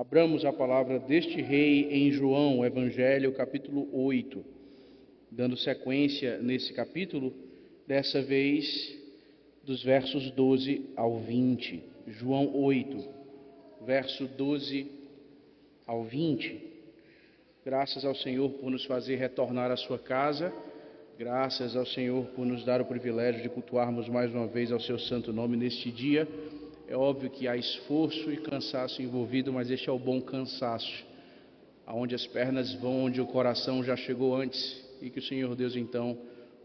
Abramos a palavra deste rei em João, Evangelho, capítulo 8. Dando sequência nesse capítulo, dessa vez dos versos 12 ao 20. João 8, verso 12 ao 20. Graças ao Senhor por nos fazer retornar à sua casa. Graças ao Senhor por nos dar o privilégio de cultuarmos mais uma vez ao seu santo nome neste dia. É óbvio que há esforço e cansaço envolvido, mas este é o bom cansaço, aonde as pernas vão, onde o coração já chegou antes, e que o Senhor Deus então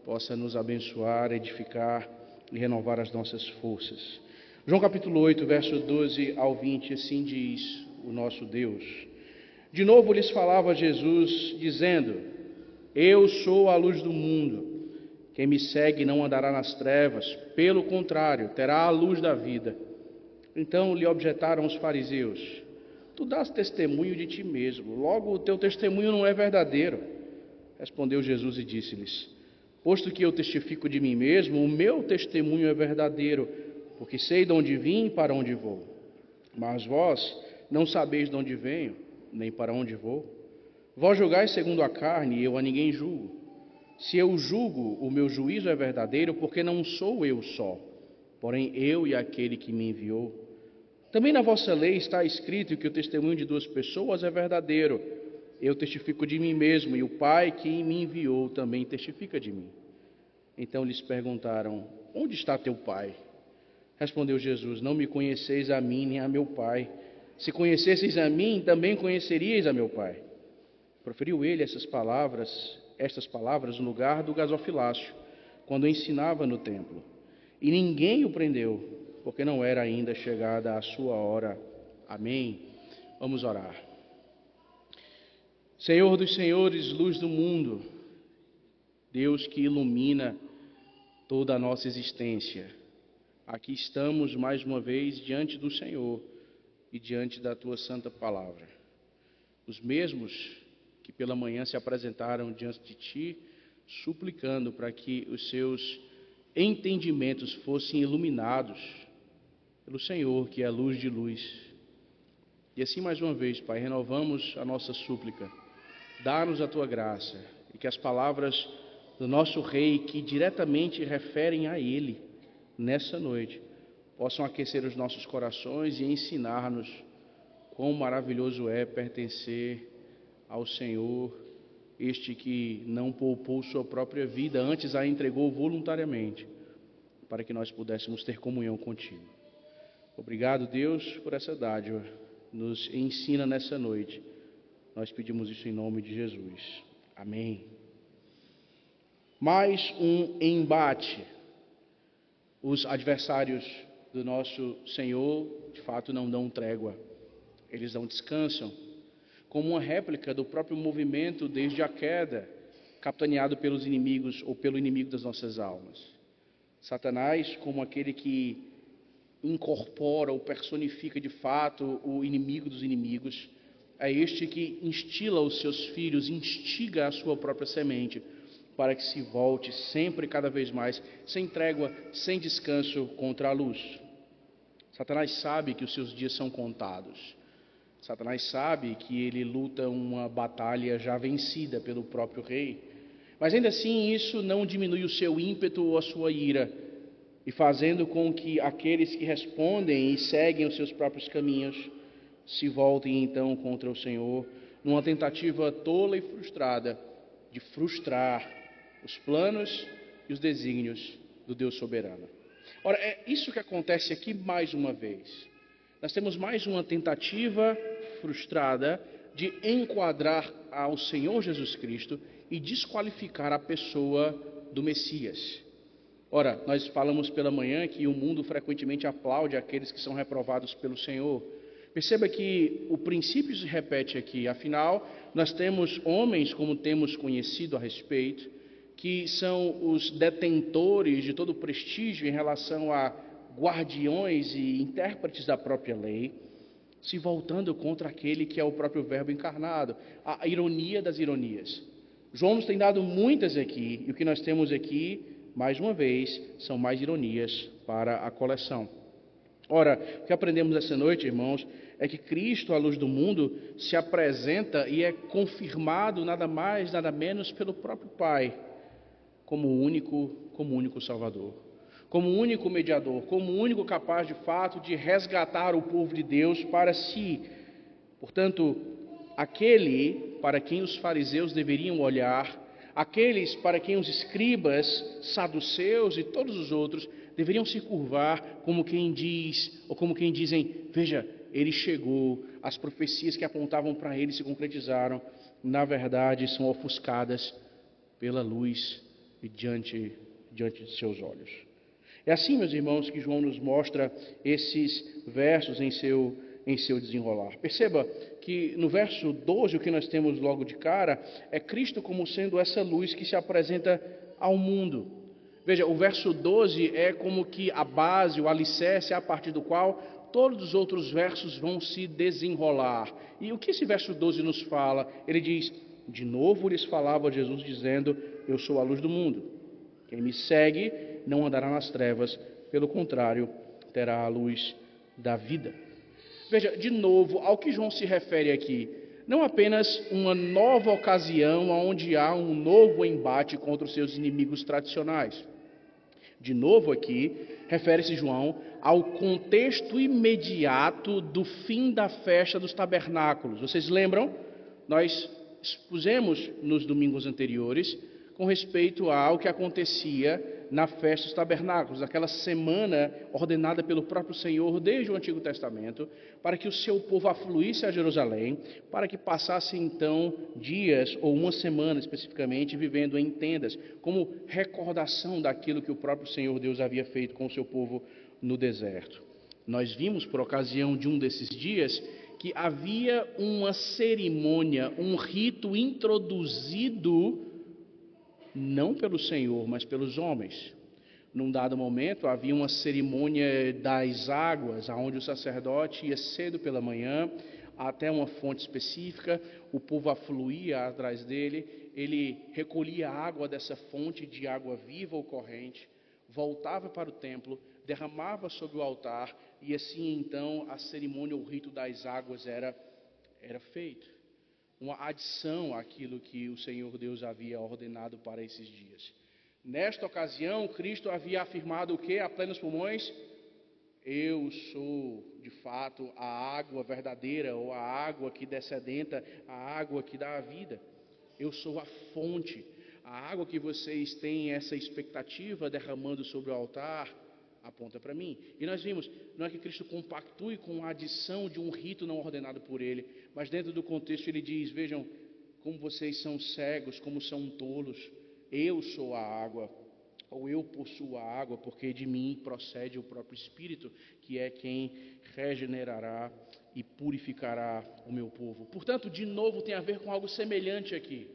possa nos abençoar, edificar e renovar as nossas forças. João capítulo 8, verso 12 ao 20, assim diz o nosso Deus. De novo lhes falava Jesus, dizendo: Eu sou a luz do mundo. Quem me segue não andará nas trevas, pelo contrário, terá a luz da vida. Então lhe objetaram os fariseus: Tu dás testemunho de ti mesmo, logo o teu testemunho não é verdadeiro. Respondeu Jesus e disse-lhes: Posto que eu testifico de mim mesmo, o meu testemunho é verdadeiro, porque sei de onde vim e para onde vou. Mas vós não sabeis de onde venho, nem para onde vou. Vós julgais segundo a carne, e eu a ninguém julgo. Se eu julgo, o meu juízo é verdadeiro, porque não sou eu só, porém eu e aquele que me enviou. Também na vossa lei está escrito que o testemunho de duas pessoas é verdadeiro. Eu testifico de mim mesmo, e o Pai que me enviou também testifica de mim. Então lhes perguntaram: Onde está teu Pai? Respondeu Jesus: Não me conheceis a mim nem a meu Pai. Se conhecesseis a mim, também conheceríeis a meu Pai. Proferiu ele estas palavras no lugar do gasofilácio, quando ensinava no templo. E ninguém o prendeu, porque não era ainda chegada a sua hora. Amém. Vamos orar. Senhor dos senhores, luz do mundo, Deus que ilumina toda a nossa existência, aqui estamos mais uma vez diante do Senhor e diante da tua santa palavra. Os mesmos que pela manhã se apresentaram diante de ti, suplicando para que os seus entendimentos fossem iluminados pelo Senhor, que é a luz de luz. E assim mais uma vez, Pai, renovamos a nossa súplica. Dá-nos a tua graça e que as palavras do nosso Rei, que diretamente referem a Ele nessa noite, possam aquecer os nossos corações e ensinar-nos quão maravilhoso é pertencer ao Senhor, este que não poupou sua própria vida, antes a entregou voluntariamente, para que nós pudéssemos ter comunhão contigo. Obrigado, Deus, por essa dádiva. Nos ensina nessa noite. Nós pedimos isso em nome de Jesus. Amém. Mais um embate. Os adversários do nosso Senhor, de fato, não dão trégua. Eles não descansam. Como uma réplica do próprio movimento desde a queda, capitaneado pelos inimigos ou pelo inimigo das nossas almas. Satanás, como aquele que incorpora ou personifica de fato o inimigo dos inimigos, é este que instila os seus filhos, instiga a sua própria semente, para que se volte sempre e cada vez mais, sem trégua, sem descanso, contra a luz. Satanás sabe que os seus dias são contados. Satanás sabe que ele luta uma batalha já vencida pelo próprio rei. Mas ainda assim isso não diminui o seu ímpeto ou a sua ira, e fazendo com que aqueles que respondem e seguem os seus próprios caminhos se voltem então contra o Senhor, numa tentativa tola e frustrada de frustrar os planos e os desígnios do Deus soberano. Ora, é isso que acontece aqui mais uma vez. Nós temos mais uma tentativa frustrada de enquadrar ao Senhor Jesus Cristo e desqualificar a pessoa do Messias. Ora, nós falamos pela manhã que o mundo frequentemente aplaude aqueles que são reprovados pelo Senhor. Perceba que o princípio se repete aqui. Afinal, nós temos homens, como temos conhecido a respeito, que são os detentores de todo o prestígio em relação a guardiões e intérpretes da própria lei, se voltando contra aquele que é o próprio Verbo encarnado. A ironia das ironias. João nos tem dado muitas aqui, e o que nós temos aqui, mais uma vez, são mais ironias para a coleção. Ora, o que aprendemos essa noite, irmãos, é que Cristo, a luz do mundo, se apresenta e é confirmado nada mais, nada menos pelo próprio Pai, como único Salvador, como único mediador, como único capaz de fato de resgatar o povo de Deus para si. Portanto, aquele para quem os fariseus deveriam olhar, aqueles para quem os escribas, saduceus e todos os outros deveriam se curvar, como quem diz, ou como quem dizem: veja, ele chegou, as profecias que apontavam para ele se concretizaram, na verdade são ofuscadas pela luz e diante de seus olhos. É assim, meus irmãos, que João nos mostra esses versos em seu desenrolar. Perceba que no verso 12, o que nós temos logo de cara é Cristo como sendo essa luz que se apresenta ao mundo. Veja, o verso 12 é como que a base, o alicerce a partir do qual todos os outros versos vão se desenrolar. E o que esse verso 12 nos fala? Ele diz: de novo lhes falava Jesus dizendo: eu sou a luz do mundo. Quem me segue não andará nas trevas, pelo contrário, terá a luz da vida. Veja, de novo, ao que João se refere aqui, não apenas uma nova ocasião onde há um novo embate contra os seus inimigos tradicionais. De novo aqui, refere-se João ao contexto imediato do fim da festa dos tabernáculos. Vocês lembram? Nós expusemos nos domingos anteriores com respeito ao que acontecia na festa dos tabernáculos, aquela semana ordenada pelo próprio Senhor desde o Antigo Testamento, para que o seu povo afluísse a Jerusalém, para que passasse então dias ou uma semana especificamente vivendo em tendas, como recordação daquilo que o próprio Senhor Deus havia feito com o seu povo no deserto. Nós vimos por ocasião de um desses dias que havia uma cerimônia, um rito introduzido não pelo Senhor, mas pelos homens. Num dado momento, havia uma cerimônia das águas, onde o sacerdote ia cedo pela manhã até uma fonte específica, o povo afluía atrás dele, ele recolhia a água dessa fonte de água viva ou corrente, voltava para o templo, derramava sobre o altar, e assim então a cerimônia, o rito das águas era feito. Uma adição àquilo que o Senhor Deus havia ordenado para esses dias. Nesta ocasião, Cristo havia afirmado o que a plenos pulmões? Eu sou, de fato, a água verdadeira, ou a água que descedenta, a água que dá a vida. Eu sou a fonte. A água que vocês têm essa expectativa derramando sobre o altar, aponta para mim. E nós vimos, não é que Cristo compactue com a adição de um rito não ordenado por ele, mas dentro do contexto ele diz: vejam como vocês são cegos, como são tolos. Eu sou a água, ou eu possuo a água, porque de mim procede o próprio Espírito, que é quem regenerará e purificará o meu povo. Portanto, de novo, tem a ver com algo semelhante aqui,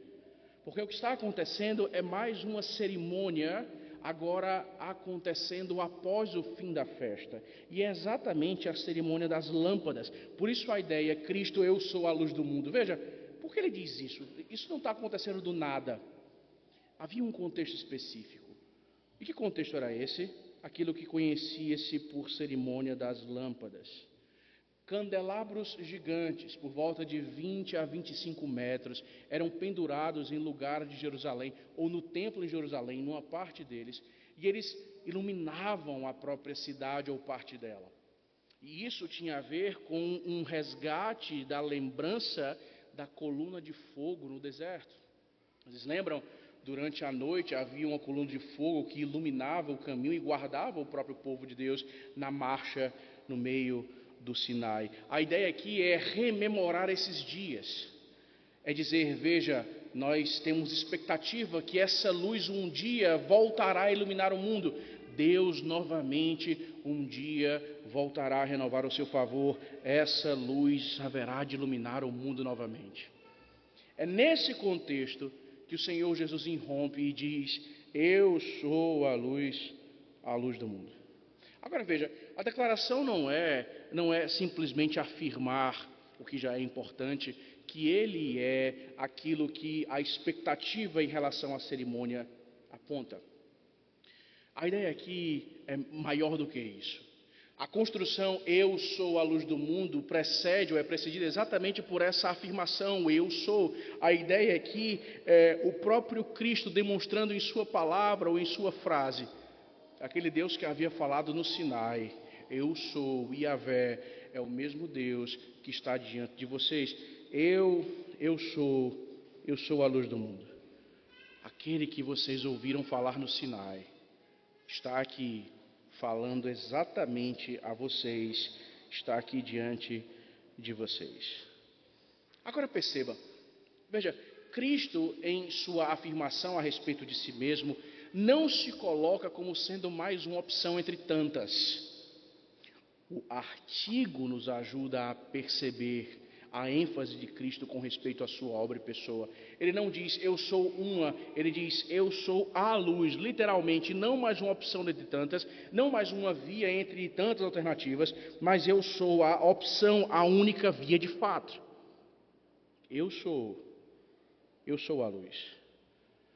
porque o que está acontecendo é mais uma cerimônia agora acontecendo após o fim da festa, e é exatamente a cerimônia das lâmpadas. Por isso a ideia: Cristo, eu sou a luz do mundo. Veja, por que ele diz isso? Isso não está acontecendo do nada. Havia um contexto específico. E que contexto era esse? Aquilo que conhecia-se por cerimônia das lâmpadas. Candelabros gigantes, por volta de 20 a 25 metros, eram pendurados em lugar de Jerusalém, ou no templo em Jerusalém, numa parte deles, e eles iluminavam a própria cidade ou parte dela. E isso tinha a ver com um resgate da lembrança da coluna de fogo no deserto. Vocês lembram? Durante a noite havia uma coluna de fogo que iluminava o caminho e guardava o próprio povo de Deus na marcha no meio do Sinai. A ideia aqui é rememorar esses dias. É dizer: veja, nós temos expectativa que essa luz um dia voltará a iluminar o mundo. Deus novamente um dia voltará a renovar o seu favor. Essa luz haverá de iluminar o mundo novamente. É nesse contexto que o Senhor Jesus irrompe e diz: eu sou a luz do mundo. Agora veja, a declaração não é simplesmente afirmar o que já é importante, que ele é aquilo que a expectativa em relação à cerimônia aponta. A ideia aqui é maior do que isso. A construção "eu sou a luz do mundo" precede ou é precedida exatamente por essa afirmação "eu sou". A ideia aqui é o próprio Cristo demonstrando em sua palavra ou em sua frase, aquele Deus que havia falado no Sinai: "Eu sou, Yahvé, é o mesmo Deus que está diante de vocês. Eu sou a luz do mundo". Aquele que vocês ouviram falar no Sinai está aqui falando exatamente a vocês, está aqui diante de vocês. Agora perceba, veja, Cristo, em sua afirmação a respeito de si mesmo, não se coloca como sendo mais uma opção entre tantas. O artigo nos ajuda a perceber a ênfase de Cristo com respeito à sua obra e pessoa. Ele não diz "eu sou uma", ele diz "eu sou a luz", literalmente, não mais uma opção entre tantas, não mais uma via entre tantas alternativas, mas eu sou a opção, a única via de fato. Eu sou a luz.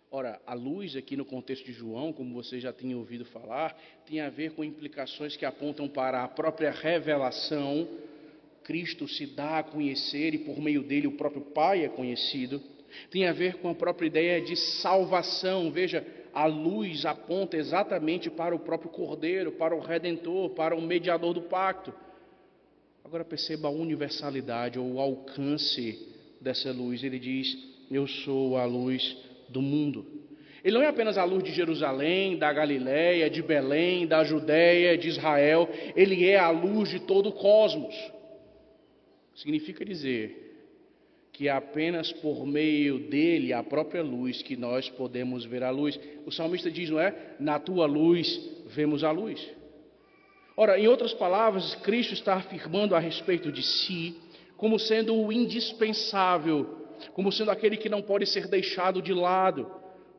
Ora, a luz aqui no contexto de João, como você já tinha ouvido falar, tem a ver com implicações que apontam para a própria revelação. Cristo se dá a conhecer e por meio dele o próprio Pai é conhecido. Tem a ver com a própria ideia de salvação. Veja, a luz aponta exatamente para o próprio Cordeiro, para o Redentor, para o mediador do pacto. Agora perceba a universalidade ou o alcance dessa luz. Ele diz: "Eu sou a luz do mundo". Ele não é apenas a luz de Jerusalém, da Galiléia, de Belém, da Judéia, de Israel. Ele é a luz de todo o cosmos. Significa dizer que é apenas por meio dele, a própria luz, que nós podemos ver a luz. O salmista diz, não é? "Na tua luz vemos a luz". Ora, em outras palavras, Cristo está afirmando a respeito de si como sendo o indispensável, como sendo aquele que não pode ser deixado de lado,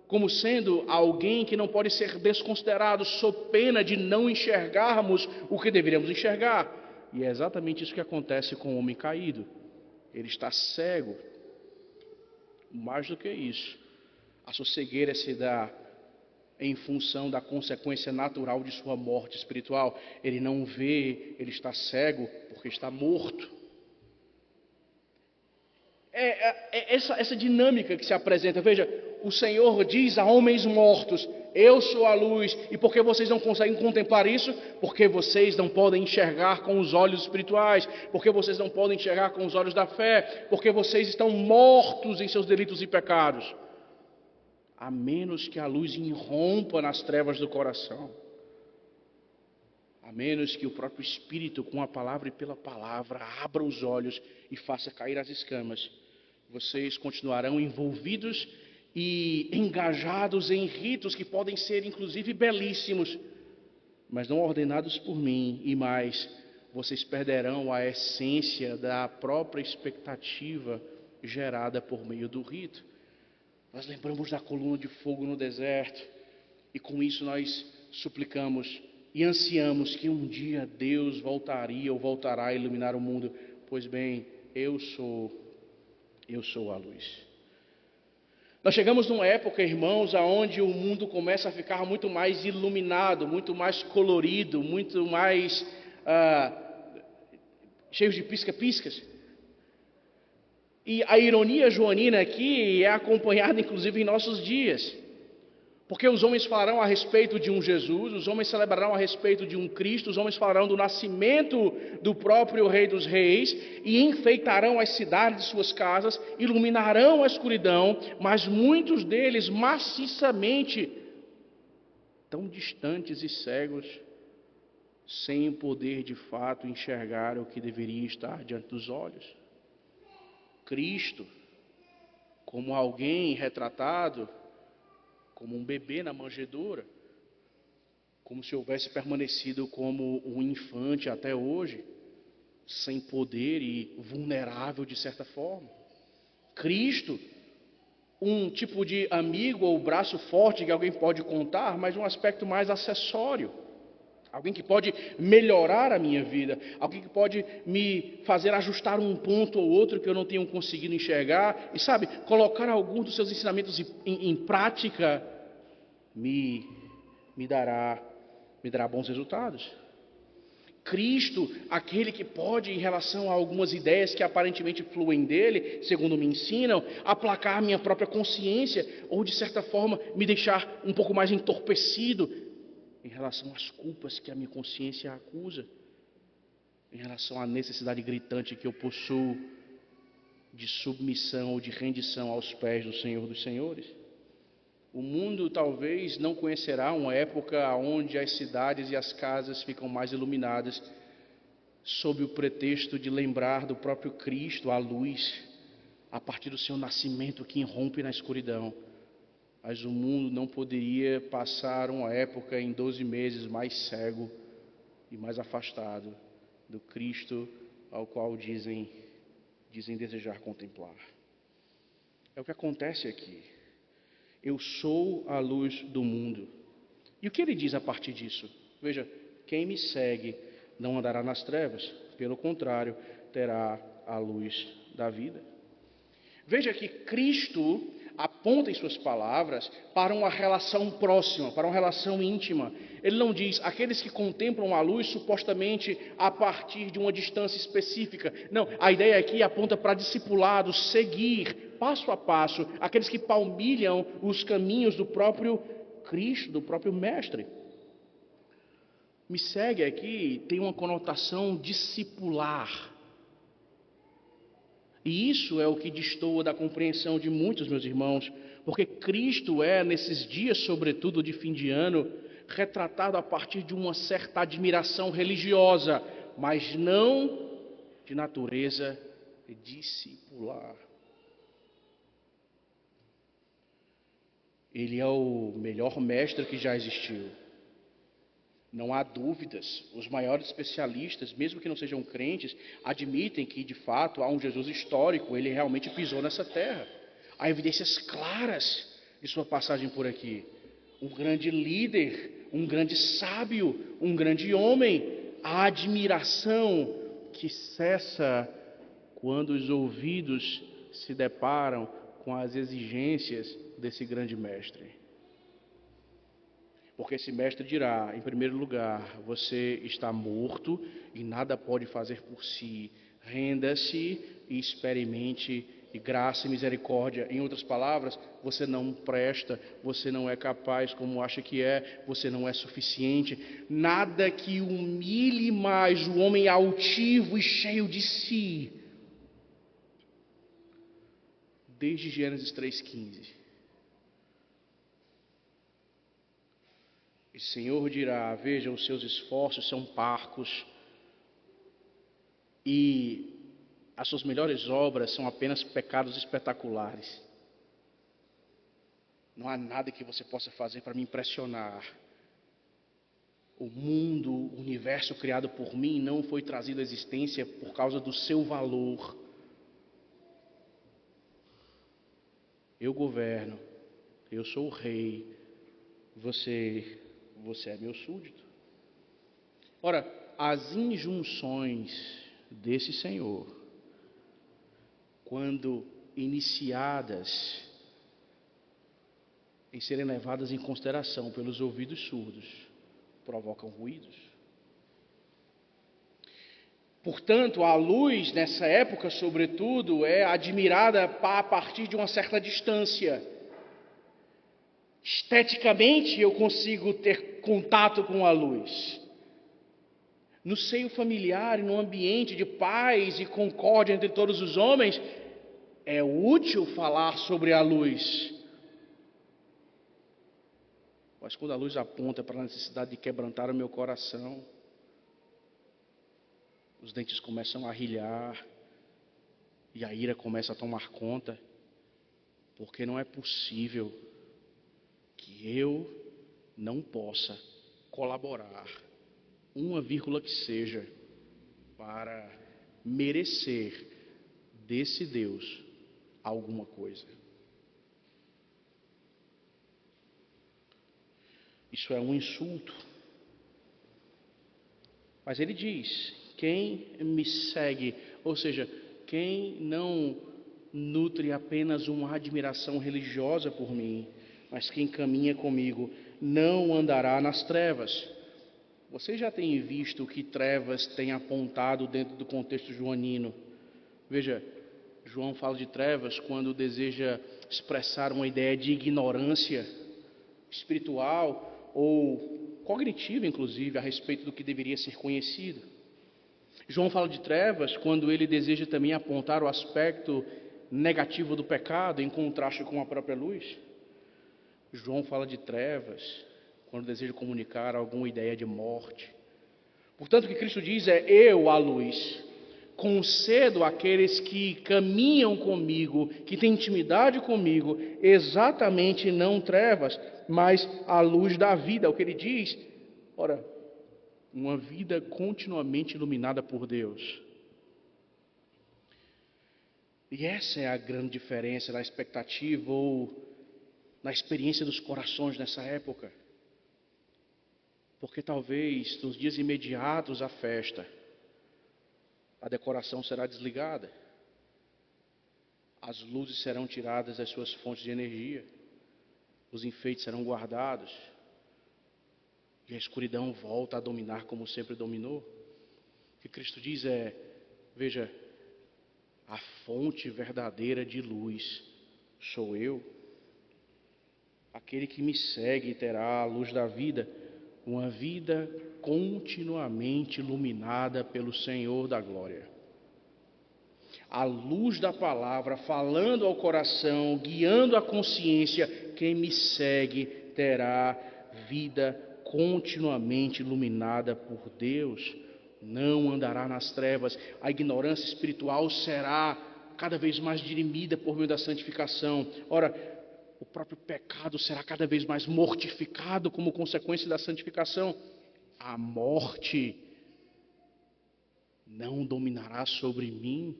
como sendo alguém que não pode ser desconsiderado, sob pena de não enxergarmos o que deveríamos enxergar. E é exatamente isso que acontece com o homem caído. Ele está cego. Mais do que isso, a sua cegueira se dá em função da consequência natural de sua morte espiritual. Ele não vê, ele está cego porque está morto. Essa dinâmica que se apresenta. Veja, o Senhor diz a homens mortos: "Eu sou a luz". E por que vocês não conseguem contemplar isso? Porque vocês não podem enxergar com os olhos espirituais, porque vocês não podem enxergar com os olhos da fé, porque vocês estão mortos em seus delitos e pecados. A menos que a luz irrompa nas trevas do coração, a menos que o próprio Espírito, com a palavra e pela palavra, abra os olhos e faça cair as escamas, vocês continuarão envolvidos e engajados em ritos que podem ser inclusive belíssimos, mas não ordenados por mim. E mais, vocês perderão a essência da própria expectativa gerada por meio do rito. Nós lembramos da coluna de fogo no deserto, e com isso nós suplicamos e ansiamos que um dia Deus voltará a iluminar o mundo. Pois bem, eu sou a luz. Nós chegamos numa época, irmãos, onde o mundo começa a ficar muito mais iluminado, muito mais colorido, muito mais cheio de pisca-piscas. E a ironia joanina aqui é acompanhada inclusive em nossos dias. Porque os homens falarão a respeito de um Jesus, os homens celebrarão a respeito de um Cristo, os homens falarão do nascimento do próprio Rei dos Reis e enfeitarão as cidades de suas casas, iluminarão a escuridão, mas muitos deles maciçamente tão distantes e cegos, sem poder de fato enxergar o que deveria estar diante dos olhos. Cristo, como alguém retratado, como um bebê na manjedoura, como se houvesse permanecido como um infante até hoje, sem poder e vulnerável de certa forma. Cristo, um tipo de amigo ou braço forte que alguém pode contar, mas um aspecto mais acessório. Alguém que pode melhorar a minha vida, alguém que pode me fazer ajustar um ponto ou outro que eu não tenho conseguido enxergar, e sabe, colocar alguns dos seus ensinamentos em prática, me dará bons resultados. Cristo, aquele que pode, em relação a algumas ideias que aparentemente fluem dele, segundo me ensinam, aplacar minha própria consciência, ou de certa forma me deixar um pouco mais entorpecido em relação às culpas que a minha consciência acusa, em relação à necessidade gritante que eu possuo de submissão ou de rendição aos pés do Senhor dos Senhores. O mundo talvez não conhecerá uma época onde as cidades e as casas ficam mais iluminadas sob o pretexto de lembrar do próprio Cristo, a luz, a partir do seu nascimento que irrompe na escuridão. Mas o mundo não poderia passar uma época em 12 meses mais cego e mais afastado do Cristo ao qual dizem desejar contemplar. É o que acontece aqui. Eu sou a luz do mundo. E o que ele diz a partir disso? Veja, quem me segue não andará nas trevas, pelo contrário, terá a luz da vida. Veja que Cristo aponta em suas palavras para uma relação próxima, para uma relação íntima. Ele não diz aqueles que contemplam a luz supostamente a partir de uma distância específica. Não, a ideia aqui aponta para discipulado, seguir passo a passo aqueles que palmilham os caminhos do próprio Cristo, do próprio Mestre. Me segue aqui tem uma conotação discipular. E isso é o que destoa da compreensão de muitos, meus irmãos, porque Cristo é, nesses dias, sobretudo de fim de ano, retratado a partir de uma certa admiração religiosa, mas não de natureza discipular. Ele é o melhor mestre que já existiu. Não há dúvidas, os maiores especialistas, mesmo que não sejam crentes, admitem que, de fato, há um Jesus histórico, ele realmente pisou nessa terra. Há evidências claras de sua passagem por aqui. Um grande líder, um grande sábio, um grande homem. A admiração que cessa quando os ouvidos se deparam com as exigências desse grande mestre. Porque esse mestre dirá, em primeiro lugar, você está morto e nada pode fazer por si. Renda-se e experimente graça e misericórdia. Em outras palavras, você não presta, você não é capaz como acha que é, você não é suficiente. Nada que humilhe mais o homem altivo e cheio de si. Desde Gênesis 3,15. O Senhor dirá, veja, os seus esforços são parcos e as suas melhores obras são apenas pecados espetaculares. Não há nada que você possa fazer para me impressionar. O mundo, o universo criado por mim não foi trazido à existência por causa do seu valor. Eu governo, eu sou o rei, você é meu súdito. Ora, as injunções desse Senhor, quando iniciadas em serem levadas em consideração pelos ouvidos surdos, provocam ruídos. Portanto, a luz, nessa época, sobretudo, é admirada a partir de uma certa distância. Esteticamente, eu consigo ter contato com a luz. No seio familiar e no ambiente de paz e concórdia entre todos os homens, é útil falar sobre a luz. Mas quando a luz aponta para a necessidade de quebrantar o meu coração, os dentes começam a rilhar e a ira começa a tomar conta, porque não é possível que eu não possa colaborar, uma vírgula que seja, para merecer desse Deus alguma coisa. Isso é um insulto. Mas ele diz, quem me segue, ou seja, quem não nutre apenas uma admiração religiosa por mim, mas quem caminha comigo, não andará nas trevas. Você já tem visto o que trevas tem apontado dentro do contexto joanino? Veja, João fala de trevas quando deseja expressar uma ideia de ignorância espiritual ou cognitiva, inclusive, a respeito do que deveria ser conhecido. João fala de trevas quando ele deseja também apontar o aspecto negativo do pecado em contraste com a própria luz. João fala de trevas quando deseja comunicar alguma ideia de morte. Portanto, o que Cristo diz é: eu, a luz, concedo àqueles que caminham comigo, que têm intimidade comigo, exatamente não trevas, mas a luz da vida. O que ele diz, ora, uma vida continuamente iluminada por Deus. E essa é a grande diferença na expectativa ou na experiência dos corações nessa época. Porque talvez nos dias imediatos à festa, a decoração será desligada, as luzes serão tiradas das suas fontes de energia, os enfeites serão guardados, e a escuridão volta a dominar como sempre dominou. O que Cristo diz é: veja, a fonte verdadeira de luz sou eu. Aquele que me segue terá a luz da vida, uma vida continuamente iluminada pelo Senhor da glória. A luz da palavra falando ao coração, guiando a consciência, quem me segue terá vida continuamente iluminada por Deus, não andará nas trevas. A ignorância espiritual será cada vez mais dirimida por meio da santificação. Ora, o próprio pecado será cada vez mais mortificado como consequência da santificação. A morte não dominará sobre mim,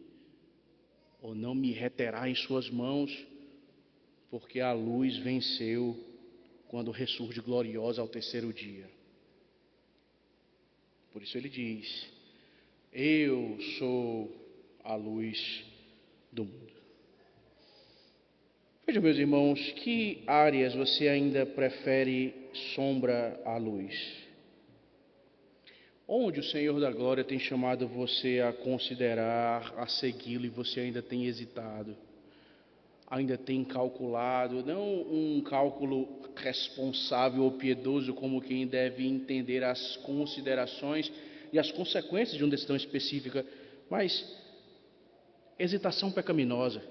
ou não me reterá em suas mãos, porque a luz venceu quando ressurge gloriosa ao terceiro dia. Por isso ele diz: eu sou a luz do mundo. Veja, meus irmãos, que áreas você ainda prefere sombra à luz? Onde o Senhor da glória tem chamado você a considerar, a segui-lo, e você ainda tem hesitado, ainda tem calculado, não um cálculo responsável ou piedoso como quem deve entender as considerações e as consequências de uma decisão específica, mas hesitação pecaminosa.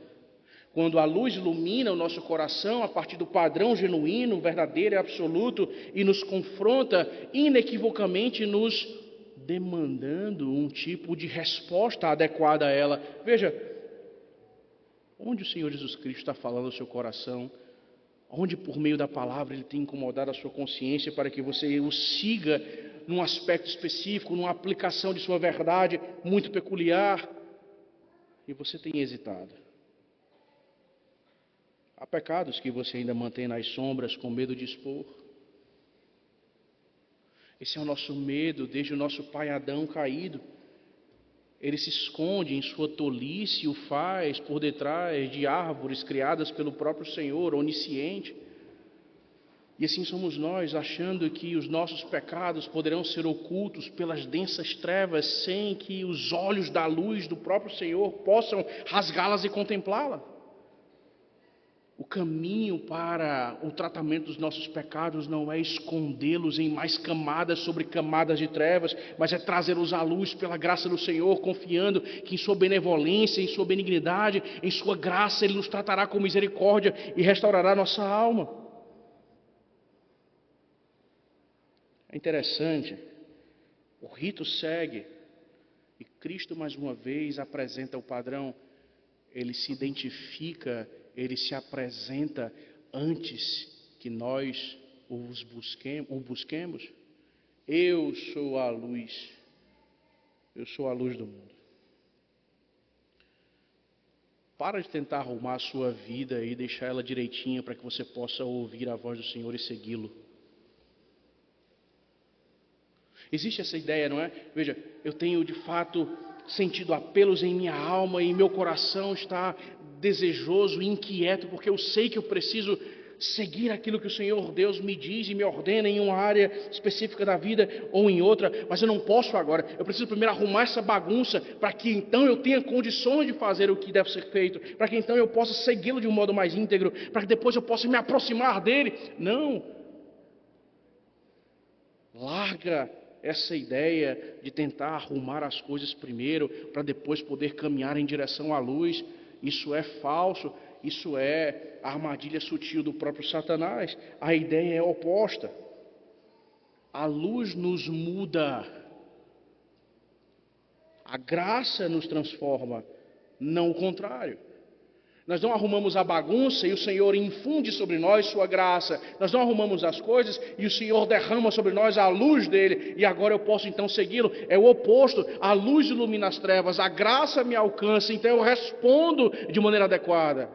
Quando a luz ilumina o nosso coração a partir do padrão genuíno, verdadeiro e absoluto, e nos confronta inequivocamente, nos demandando um tipo de resposta adequada a ela. Veja, onde o Senhor Jesus Cristo está falando ao seu coração, onde por meio da palavra Ele tem incomodado a sua consciência para que você o siga num aspecto específico, numa aplicação de sua verdade muito peculiar, e você tem hesitado. Há pecados que você ainda mantém nas sombras com medo de expor. Esse é o nosso medo desde o nosso pai Adão caído. Ele se esconde em sua tolice e o faz por detrás de árvores criadas pelo próprio Senhor, onisciente. E assim somos nós, achando que os nossos pecados poderão ser ocultos pelas densas trevas, sem que os olhos da luz do próprio Senhor possam rasgá-las e contemplá-la. O caminho para o tratamento dos nossos pecados não é escondê-los em mais camadas sobre camadas de trevas, mas é trazê-los à luz pela graça do Senhor, confiando que em sua benevolência, em sua benignidade, em sua graça, Ele nos tratará com misericórdia e restaurará nossa alma. É interessante, o rito segue, e Cristo mais uma vez apresenta o padrão. Ele se identifica, Ele se apresenta antes que nós o busquemos. Eu sou a luz do mundo. Para de tentar arrumar a sua vida e deixar ela direitinha para que você possa ouvir a voz do Senhor e segui-lo. Existe essa ideia, não é? Veja, eu tenho de fato sentido apelos em minha alma e meu coração está desejoso e inquieto, porque eu sei que eu preciso seguir aquilo que o Senhor Deus me diz e me ordena em uma área específica da vida ou em outra, mas eu não posso agora. Eu preciso primeiro arrumar essa bagunça para que então eu tenha condições de fazer o que deve ser feito, para que então eu possa segui-lo de um modo mais íntegro, para que depois eu possa me aproximar dele. Não. Larga essa ideia de tentar arrumar as coisas primeiro para depois poder caminhar em direção à luz. Isso é falso. Isso é a armadilha sutil do próprio Satanás. A ideia é oposta. A luz nos muda. A graça nos transforma, não o contrário. Nós não arrumamos a bagunça e o Senhor infunde sobre nós sua graça. Nós não arrumamos as coisas e o Senhor derrama sobre nós a luz dele. E agora eu posso então segui-lo. É o oposto. A luz ilumina as trevas, a graça me alcança, então eu respondo de maneira adequada.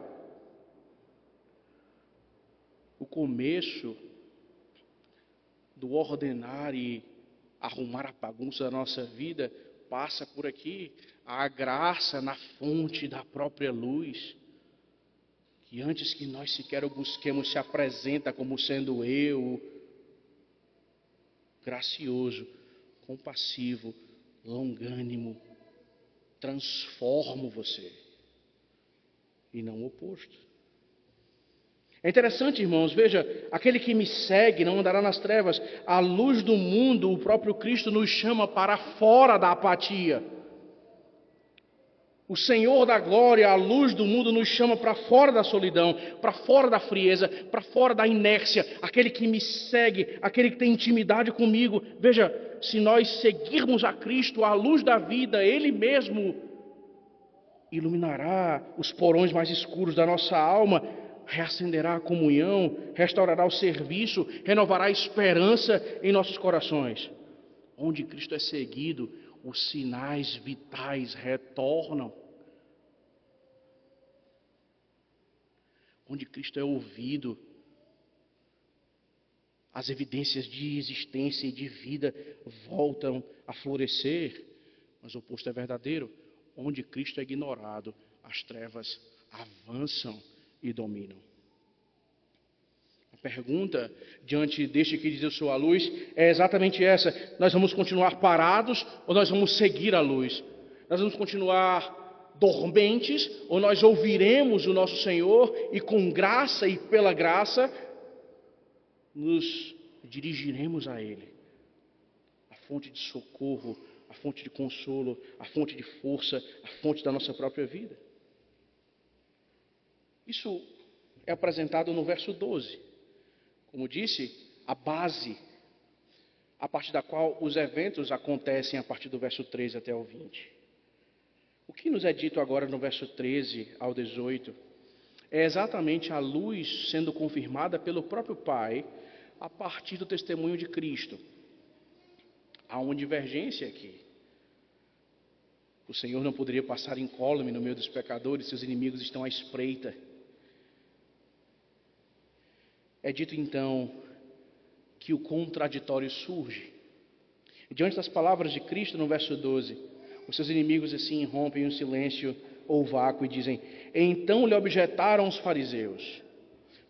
O começo do ordenar e arrumar a bagunça da nossa vida passa por aqui. A graça na fonte da própria luz, que antes que nós sequer o busquemos, se apresenta como sendo eu, gracioso, compassivo, longânimo, transformo você, e não o oposto. É interessante, irmãos, veja, aquele que me segue não andará nas trevas. A luz do mundo, o próprio Cristo nos chama para fora da apatia. O Senhor da glória, a luz do mundo, nos chama para fora da solidão, para fora da frieza, para fora da inércia. Aquele que me segue, aquele que tem intimidade comigo. Veja, se nós seguirmos a Cristo, a luz da vida, Ele mesmo iluminará os porões mais escuros da nossa alma, reacenderá a comunhão, restaurará o serviço, renovará a esperança em nossos corações. Onde Cristo é seguido, os sinais vitais retornam. Onde Cristo é ouvido, as evidências de existência e de vida voltam a florescer. Mas o oposto é verdadeiro. Onde Cristo é ignorado, as trevas avançam e dominam. A pergunta diante deste que diz eu sou a luz é exatamente essa: nós vamos continuar parados ou nós vamos seguir a luz? Nós vamos continuar dormentes ou nós ouviremos o nosso Senhor e com graça e pela graça nos dirigiremos a Ele, a fonte de socorro, a fonte de consolo, a fonte de força, a fonte da nossa própria vida? Isso é apresentado no verso 12. Como disse, a base a partir da qual os eventos acontecem a partir do verso 13 até o 20. O que nos é dito agora no verso 13 ao 18 é exatamente a luz sendo confirmada pelo próprio Pai a partir do testemunho de Cristo. Há uma divergência aqui. O Senhor não poderia passar incólume no meio dos pecadores, seus inimigos estão à espreita. É dito então que o contraditório surge. Diante das palavras de Cristo no verso 12, os seus inimigos assim rompem o silêncio ou vácuo e dizem: então lhe objetaram os fariseus: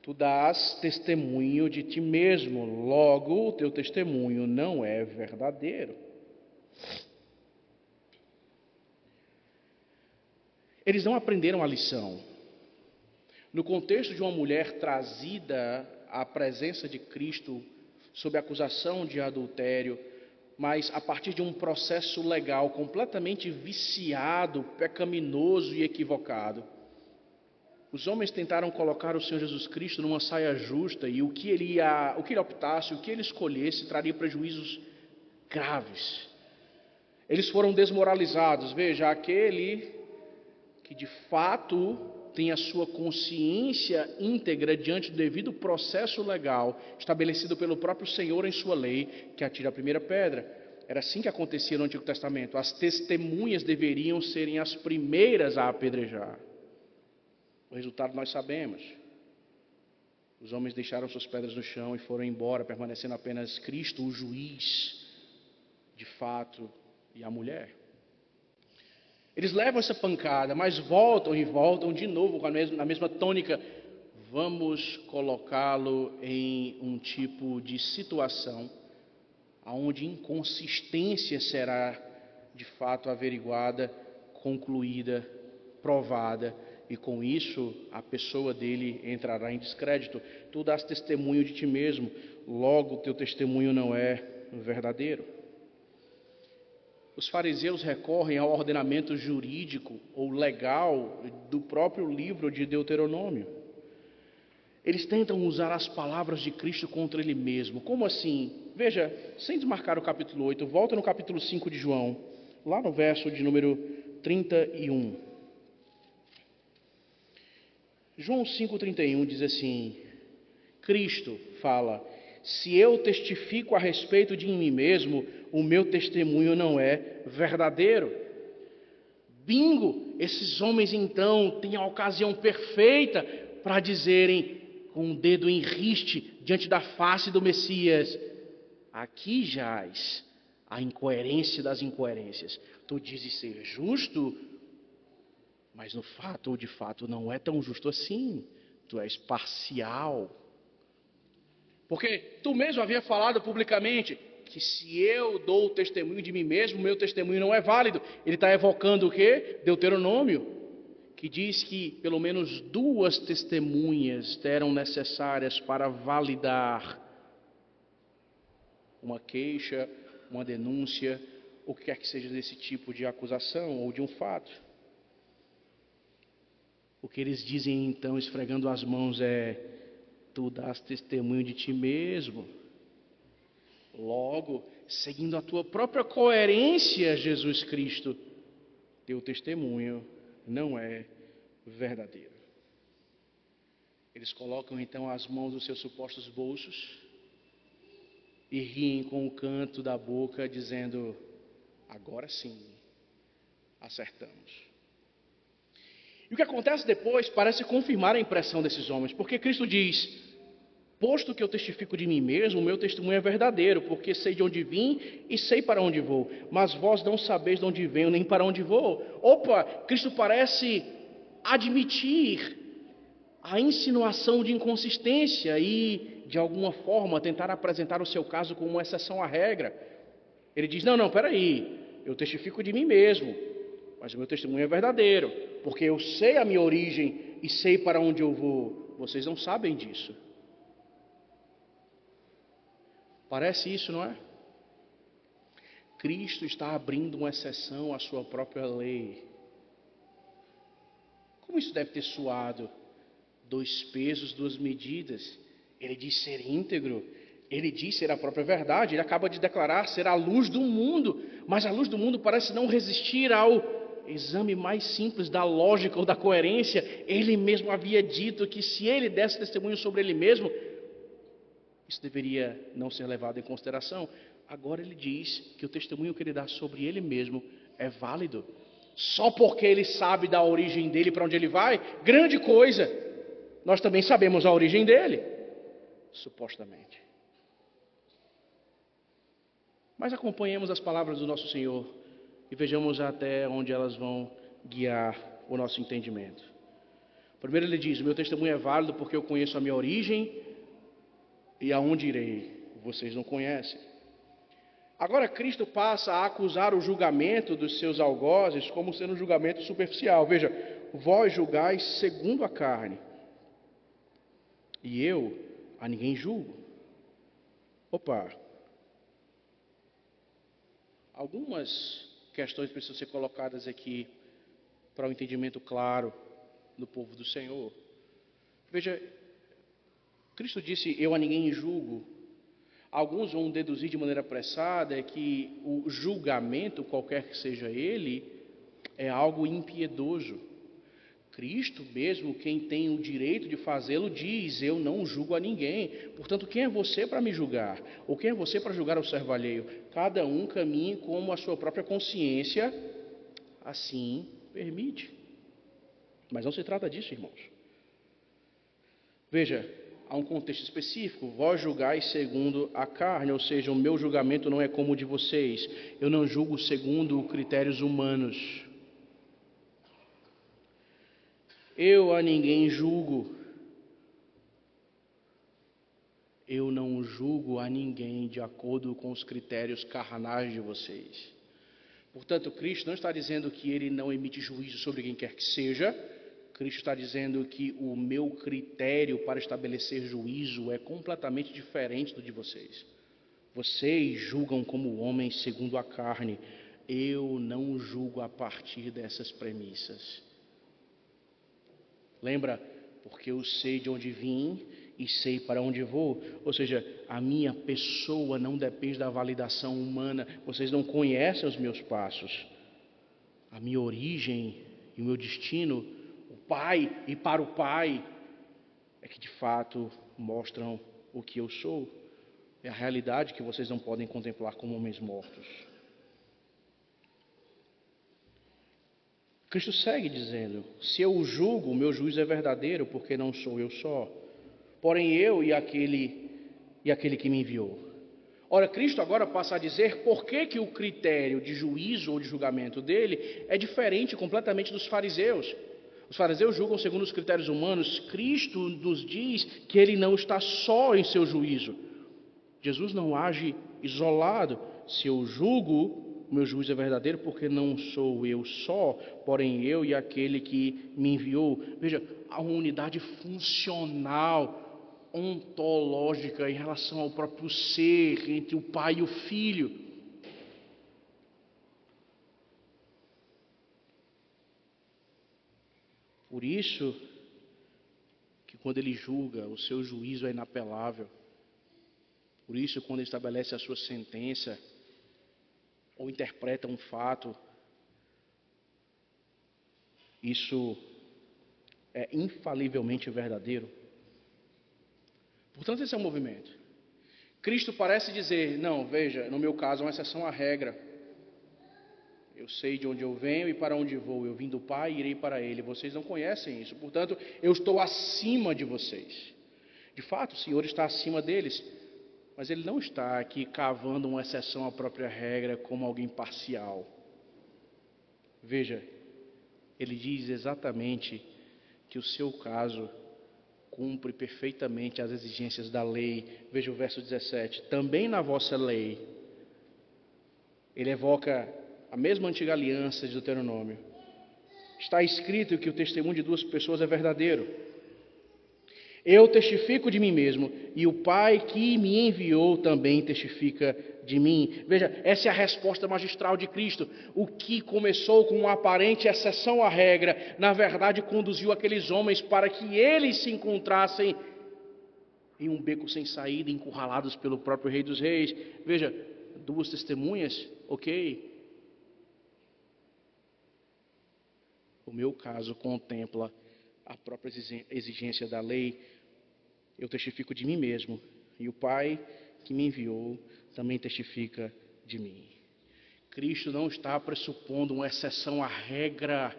tu dás testemunho de ti mesmo, logo o teu testemunho não é verdadeiro. Eles não aprenderam a lição. No contexto de uma mulher trazida à presença de Cristo sob acusação de adultério, mas a partir de um processo legal completamente viciado, pecaminoso e equivocado, os homens tentaram colocar o Senhor Jesus Cristo numa saia justa e o que ele optasse, o que ele escolhesse, traria prejuízos graves. Eles foram desmoralizados. Veja, aquele que de fato tem a sua consciência íntegra diante do devido processo legal estabelecido pelo próprio Senhor em sua lei, que atira a primeira pedra. Era assim que acontecia no Antigo Testamento. As testemunhas deveriam serem as primeiras a apedrejar. O resultado nós sabemos. Os homens deixaram suas pedras no chão e foram embora, permanecendo apenas Cristo, o juiz, de fato, e a mulher. Eles levam essa pancada, mas voltam e voltam de novo na mesma tônica. vamos colocá-lo em um tipo de situação onde inconsistência será de fato averiguada, concluída, provada, e com isso a pessoa dele entrará em descrédito. Tu dás testemunho de ti mesmo, logo teu testemunho não é verdadeiro. Os fariseus recorrem ao ordenamento jurídico ou legal do próprio livro de Deuteronômio. Eles tentam usar as palavras de Cristo contra ele mesmo. Como assim? Veja, sem desmarcar o capítulo 8, volta no capítulo 5 de João, lá no verso de número 31. João 5,31 diz assim: Cristo fala: se eu testifico a respeito de mim mesmo, o meu testemunho não é verdadeiro. Bingo! Esses homens então têm a ocasião perfeita para dizerem, com o dedo em riste diante da face do Messias: aqui jaz a incoerência das incoerências. Tu dizes ser justo, mas no fato ou de fato não é tão justo assim. Tu és parcial. Porque tu mesmo havia falado publicamente que se eu dou o testemunho de mim mesmo, meu testemunho não é válido. Ele está evocando o quê? Deuteronômio, que diz que pelo menos 2 testemunhas eram necessárias para validar uma queixa, uma denúncia, o que quer que seja desse tipo de acusação ou de um fato. O que eles dizem então, esfregando as mãos, é: tu dás testemunho de ti mesmo. Logo, seguindo a tua própria coerência, Jesus Cristo, teu testemunho não é verdadeiro. Eles colocam então as mãos nos seus supostos bolsos e riem com o canto da boca, dizendo: agora sim, acertamos. E o que acontece depois parece confirmar a impressão desses homens, porque Cristo diz: posto que eu testifico de mim mesmo, o meu testemunho é verdadeiro, porque sei de onde vim e sei para onde vou, mas vós não sabeis de onde venho nem para onde vou. Opa, Cristo parece admitir a insinuação de inconsistência e, de alguma forma, tentar apresentar o seu caso como uma exceção à regra. Ele diz: não, peraí, eu testifico de mim mesmo, mas o meu testemunho é verdadeiro, porque eu sei a minha origem e sei para onde eu vou. Vocês não sabem disso. Parece isso, não é? Cristo está abrindo uma exceção à sua própria lei. Como isso deve ter soado? 2 pesos, 2 medidas. Ele diz ser íntegro, ele diz ser a própria verdade, ele acaba de declarar ser a luz do mundo, mas a luz do mundo parece não resistir ao exame mais simples da lógica ou da coerência. Ele mesmo havia dito que se ele desse testemunho sobre ele mesmo, isso deveria não ser levado em consideração. Agora ele diz que o testemunho que ele dá sobre ele mesmo é válido, só porque ele sabe da origem dele, para onde ele vai. Grande coisa! Nós também sabemos a origem dele, supostamente. Mas acompanhemos as palavras do nosso Senhor e vejamos até onde elas vão guiar o nosso entendimento. Primeiro ele diz: o meu testemunho é válido porque eu conheço a minha origem e aonde irei, vocês não conhecem. Agora Cristo passa a acusar o julgamento dos seus algozes como sendo um julgamento superficial. Veja: vós julgais segundo a carne, e eu a ninguém julgo. Opa! Algumas questões precisam ser colocadas aqui para um entendimento claro do povo do Senhor. Veja, Cristo disse: eu a ninguém julgo. Alguns vão deduzir de maneira apressada que o julgamento, qualquer que seja ele, é algo impiedoso. Cristo mesmo, quem tem o direito de fazê-lo, diz: eu não julgo a ninguém. Portanto, quem é você para me julgar? Ou quem é você para julgar o servo alheio? Cada um caminhe como a sua própria consciência assim permite. Mas não se trata disso, irmãos. Veja, há um contexto específico: vós julgais segundo a carne, ou seja, o meu julgamento não é como o de vocês. Eu não julgo segundo critérios humanos. Eu a ninguém julgo. eu não julgo a ninguém de acordo com os critérios carnais de vocês. Portanto, Cristo não está dizendo que ele não emite juízo sobre quem quer que seja. Cristo está dizendo que o meu critério para estabelecer juízo é completamente diferente do de vocês. Vocês julgam como homens segundo a carne. Eu não julgo a partir dessas premissas. Lembra? Porque eu sei de onde vim e sei para onde vou. Ou seja, a minha pessoa não depende da validação humana. Vocês não conhecem os meus passos. A minha origem e o meu destino, o Pai e para o Pai, é que de fato mostram o que eu sou. É a realidade que vocês não podem contemplar como homens mortos. Cristo segue dizendo: se eu o julgo, o meu juízo é verdadeiro, porque não sou eu só, porém eu e aquele que me enviou. Ora, Cristo agora passa a dizer por que o critério de juízo ou de julgamento dele é diferente completamente dos fariseus. Os fariseus julgam segundo os critérios humanos. Cristo nos diz que ele não está só em seu juízo. Jesus não age isolado. Se eu julgo, o meu juízo é verdadeiro, porque não sou eu só, porém eu e aquele que me enviou. Veja, há uma unidade funcional, ontológica em relação ao próprio ser, entre o Pai e o Filho. Por isso que quando ele julga, o seu juízo é inapelável. Por isso, quando ele estabelece a sua sentença ou interpreta um fato, isso é infalivelmente verdadeiro. Portanto, esse é o movimento. Cristo parece dizer: não, veja, no meu caso é uma exceção à regra. Eu sei de onde eu venho e para onde vou. Eu vim do Pai e irei para Ele. Vocês não conhecem isso. Portanto, eu estou acima de vocês. De fato, o Senhor está acima deles. Mas Ele não está aqui cavando uma exceção à própria regra como alguém parcial. Veja, Ele diz exatamente que o seu caso cumpre perfeitamente as exigências da lei. Veja o verso 17. Também na vossa lei, ele evoca a mesma antiga aliança de Deuteronômio. Está escrito que o testemunho de duas pessoas é verdadeiro. Eu testifico de mim mesmo, e o Pai que me enviou também testifica de mim. Veja, essa é a resposta magistral de Cristo. O que começou com uma aparente exceção à regra, na verdade conduziu aqueles homens para que eles se encontrassem em um beco sem saída, encurralados pelo próprio Rei dos Reis. Veja, duas testemunhas, ok. O meu caso contempla a própria exigência da lei. Eu testifico de mim mesmo, e o Pai que me enviou também testifica de mim. Cristo não está pressupondo uma exceção à regra.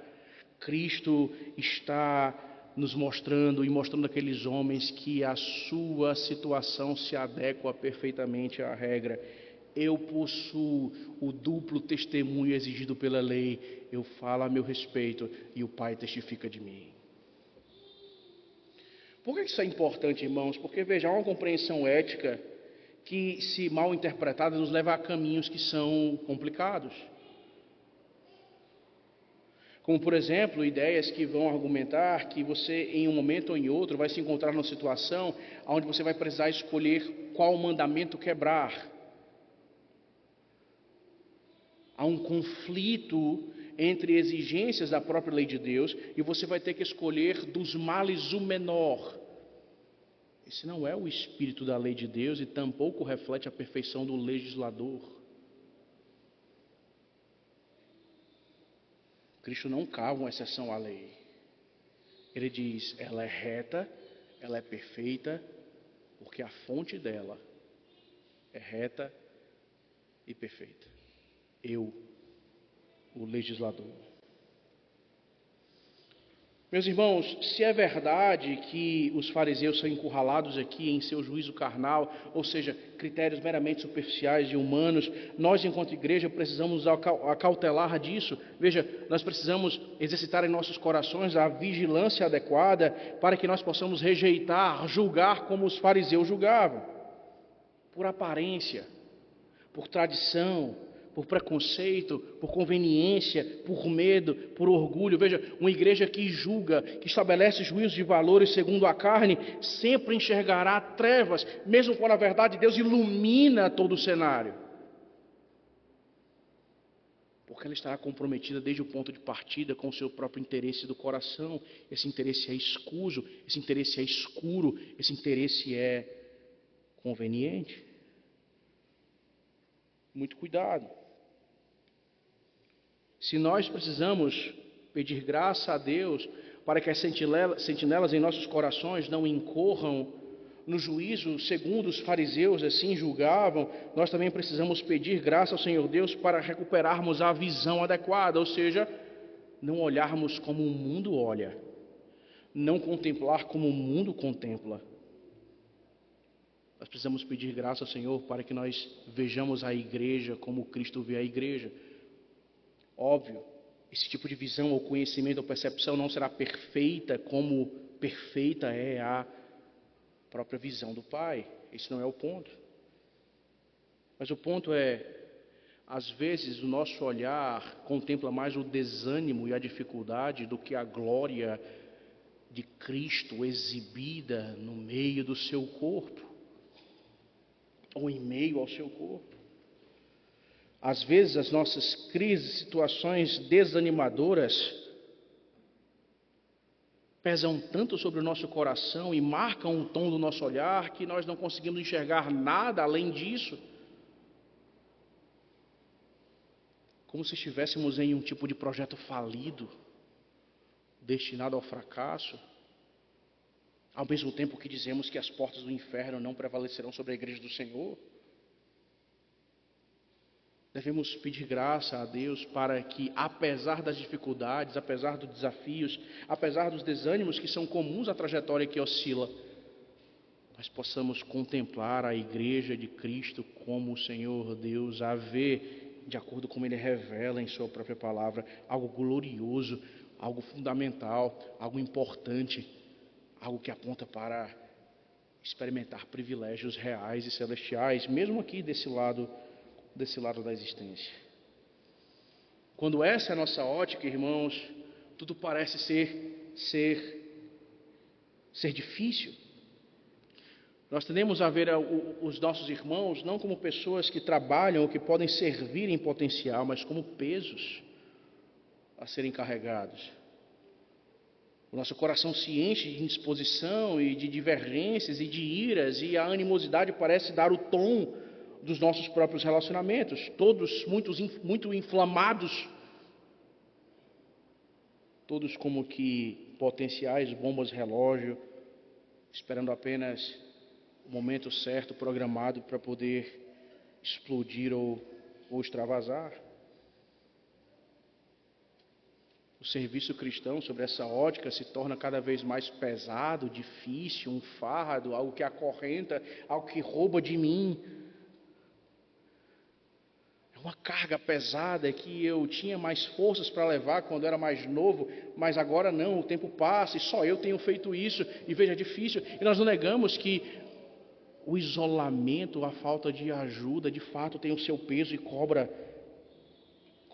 Cristo está nos mostrando e mostrando àqueles homens que a sua situação se adequa perfeitamente à regra. Eu possuo o duplo testemunho exigido pela lei. Eu falo a meu respeito e o Pai testifica de mim. Por que isso é importante, irmãos? Porque, veja, há uma compreensão ética que, se mal interpretada, nos leva a caminhos que são complicados. Como, por exemplo, ideias que vão argumentar que você, em um momento ou em outro, vai se encontrar numa situação onde você vai precisar escolher qual mandamento quebrar. Há um conflito entre exigências da própria lei de Deus e você vai ter que escolher dos males o menor. Esse não é o espírito da lei de Deus e tampouco reflete a perfeição do legislador. Cristo não cava uma exceção à lei. Ele diz: ela é reta, ela é perfeita, porque a fonte dela é reta e perfeita. Eu, o legislador. Meus irmãos, se é verdade que os fariseus são encurralados aqui em seu juízo carnal, ou seja, critérios meramente superficiais e humanos, nós, enquanto igreja, precisamos acautelar disso. Veja, nós precisamos exercitar em nossos corações a vigilância adequada para que nós possamos rejeitar, julgar como os fariseus julgavam. por aparência, por tradição, por preconceito, por conveniência, por medo, por orgulho. Veja, uma igreja que julga, que estabelece juízos de valores segundo a carne, sempre enxergará trevas, mesmo quando a verdade de Deus ilumina todo o cenário. Porque ela estará comprometida desde o ponto de partida com o seu próprio interesse do coração. Esse interesse é escuso, esse interesse é escuro, esse interesse é conveniente. Muito cuidado. Se nós precisamos pedir graça a Deus para que as sentinelas em nossos corações não incorram no juízo segundo os fariseus assim julgavam, nós também precisamos pedir graça ao Senhor Deus para recuperarmos a visão adequada, ou seja, não olharmos como o mundo olha, não contemplar como o mundo contempla. Nós precisamos pedir graça ao Senhor para que nós vejamos a igreja como Cristo vê a igreja. Óbvio, esse tipo de visão ou conhecimento ou percepção não será perfeita como perfeita é a própria visão do Pai. Esse não é o ponto. Mas o ponto é, às vezes o nosso olhar contempla mais o desânimo e a dificuldade do que a glória de Cristo exibida no meio do seu corpo, ou em meio ao seu corpo. Às vezes as nossas crises, situações desanimadoras pesam tanto sobre o nosso coração e marcam o tom do nosso olhar que nós não conseguimos enxergar nada além disso. Como se estivéssemos em um tipo de projeto falido, destinado ao fracasso, ao mesmo tempo que dizemos que as portas do inferno não prevalecerão sobre a igreja do Senhor. Devemos pedir graça a Deus para que, apesar das dificuldades, apesar dos desafios, apesar dos desânimos que são comuns à trajetória que oscila, nós possamos contemplar a igreja de Cristo como o Senhor Deus a vê, de acordo com Ele revela em Sua própria palavra, algo glorioso, algo fundamental, algo importante, algo que aponta para experimentar privilégios reais e celestiais, mesmo aqui desse lado da existência. Quando essa é a nossa ótica, irmãos, tudo parece ser difícil. Nós tendemos a ver os nossos irmãos não como pessoas que trabalham ou que podem servir em potencial, mas como pesos a serem carregados. O nosso coração se enche de indisposição e de divergências e de iras, e a animosidade parece dar o tom dos nossos próprios relacionamentos, todos muito inflamados, todos como que potenciais bombas relógio, esperando apenas o momento certo, programado para poder explodir ou extravasar. O serviço cristão, sobre essa ótica, se torna cada vez mais pesado, difícil, um fardo, algo que acorrenta, algo que rouba de mim. Uma carga pesada que eu tinha mais forças para levar quando era mais novo, mas agora não, o tempo passa e só eu tenho feito isso, e veja, é difícil. E nós não negamos que o isolamento, a falta de ajuda, de fato tem o seu peso e cobra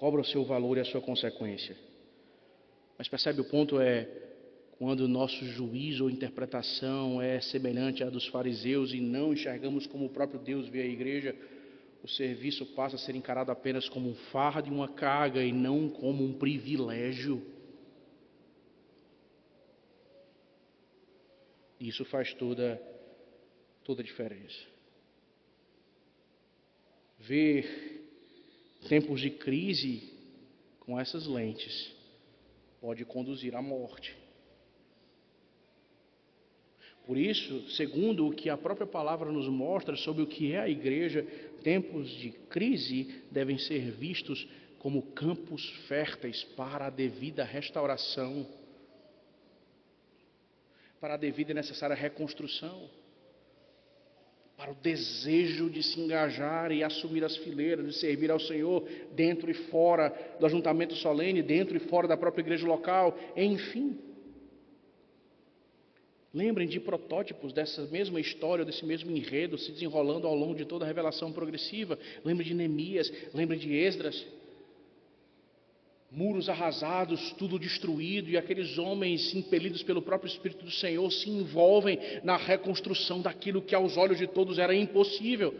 o seu valor e a sua consequência. Mas percebe, o ponto é, quando o nosso juízo ou interpretação é semelhante à dos fariseus e não enxergamos como o próprio Deus vê a igreja, o serviço passa a ser encarado apenas como um fardo e uma carga e não como um privilégio. Isso faz toda a diferença. Ver tempos de crise com essas lentes pode conduzir à morte. Por isso, segundo o que a própria palavra nos mostra sobre o que é a igreja, tempos de crise devem ser vistos como campos férteis para a devida restauração, para a devida e necessária reconstrução, para o desejo de se engajar e assumir as fileiras, de servir ao Senhor dentro e fora do ajuntamento solene, dentro e fora da própria igreja local, enfim. Lembrem de protótipos dessa mesma história, desse mesmo enredo, se desenrolando ao longo de toda a revelação progressiva. Lembrem de Neemias, lembrem de Esdras. Muros arrasados, tudo destruído, e aqueles homens, impelidos pelo próprio Espírito do Senhor, se envolvem na reconstrução daquilo que aos olhos de todos era impossível.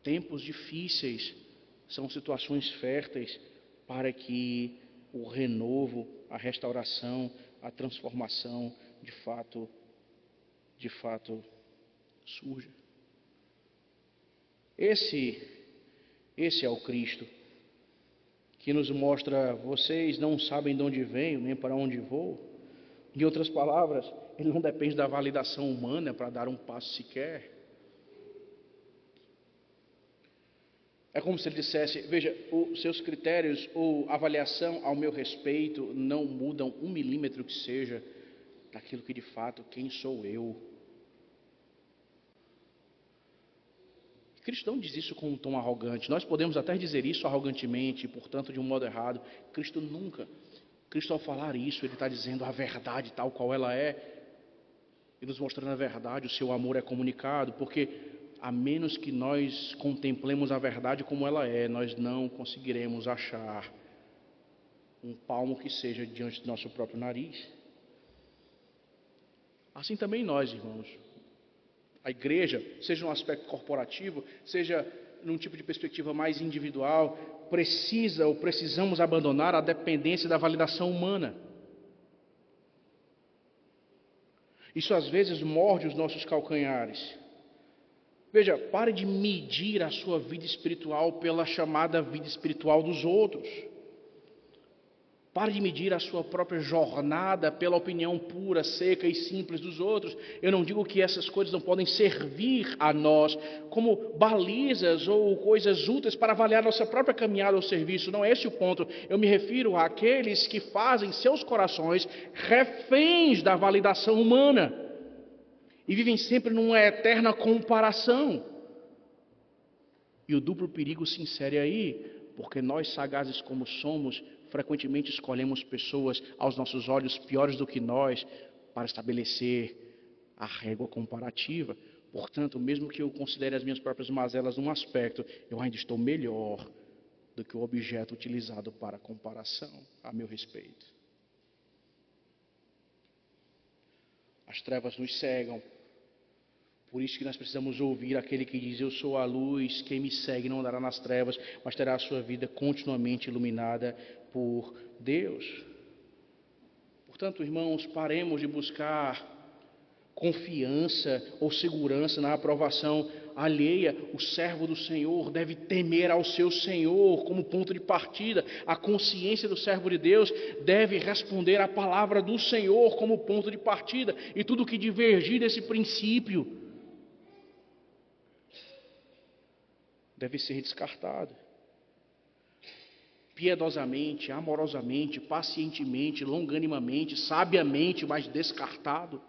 Tempos difíceis são situações férteis para que o renovo, a restauração, a transformação, de fato, surja. Esse é o Cristo que nos mostra: vocês não sabem de onde venho, nem para onde vou. Em outras palavras, ele não depende da validação humana para dar um passo sequer. É como se ele dissesse: veja, os seus critérios ou avaliação ao meu respeito não mudam 1 milímetro que seja daquilo que de fato, quem sou eu. Cristo não diz isso com um tom arrogante. Nós podemos até dizer isso arrogantemente, e portanto de um modo errado. Cristo nunca. Cristo, ao falar isso, ele está dizendo a verdade tal qual ela é, e nos mostrando a verdade. O seu amor é comunicado, porque a menos que nós contemplemos a verdade como ela é, nós não conseguiremos achar um palmo que seja diante do nosso próprio nariz. Assim também nós, irmãos. A igreja, seja no aspecto corporativo, seja num tipo de perspectiva mais individual, precisamos abandonar a dependência da validação humana. Isso às vezes morde os nossos calcanhares. Veja, pare de medir a sua vida espiritual pela chamada vida espiritual dos outros. Pare de medir a sua própria jornada pela opinião pura, seca e simples dos outros. Eu não digo que essas coisas não podem servir a nós como balizas ou coisas úteis para avaliar nossa própria caminhada ao serviço. Não é esse o ponto. Eu me refiro àqueles que fazem seus corações reféns da validação humana e vivem sempre numa eterna comparação. E o duplo perigo se insere aí, porque nós, sagazes como somos, frequentemente escolhemos pessoas aos nossos olhos piores do que nós para estabelecer a régua comparativa. Portanto, mesmo que eu considere as minhas próprias mazelas num aspecto, eu ainda estou melhor do que o objeto utilizado para comparação a meu respeito. As trevas nos cegam. Por isso que nós precisamos ouvir aquele que diz: eu sou a luz, quem me segue não andará nas trevas, mas terá a sua vida continuamente iluminada por Deus. Portanto, irmãos, paremos de buscar confiança ou segurança na aprovação alheia. O servo do Senhor deve temer ao seu Senhor como ponto de partida. A consciência do servo de Deus deve responder à palavra do Senhor como ponto de partida. E tudo que divergir desse princípio deve ser descartado. Piedosamente, amorosamente, pacientemente, longanimamente, sabiamente, mas descartado.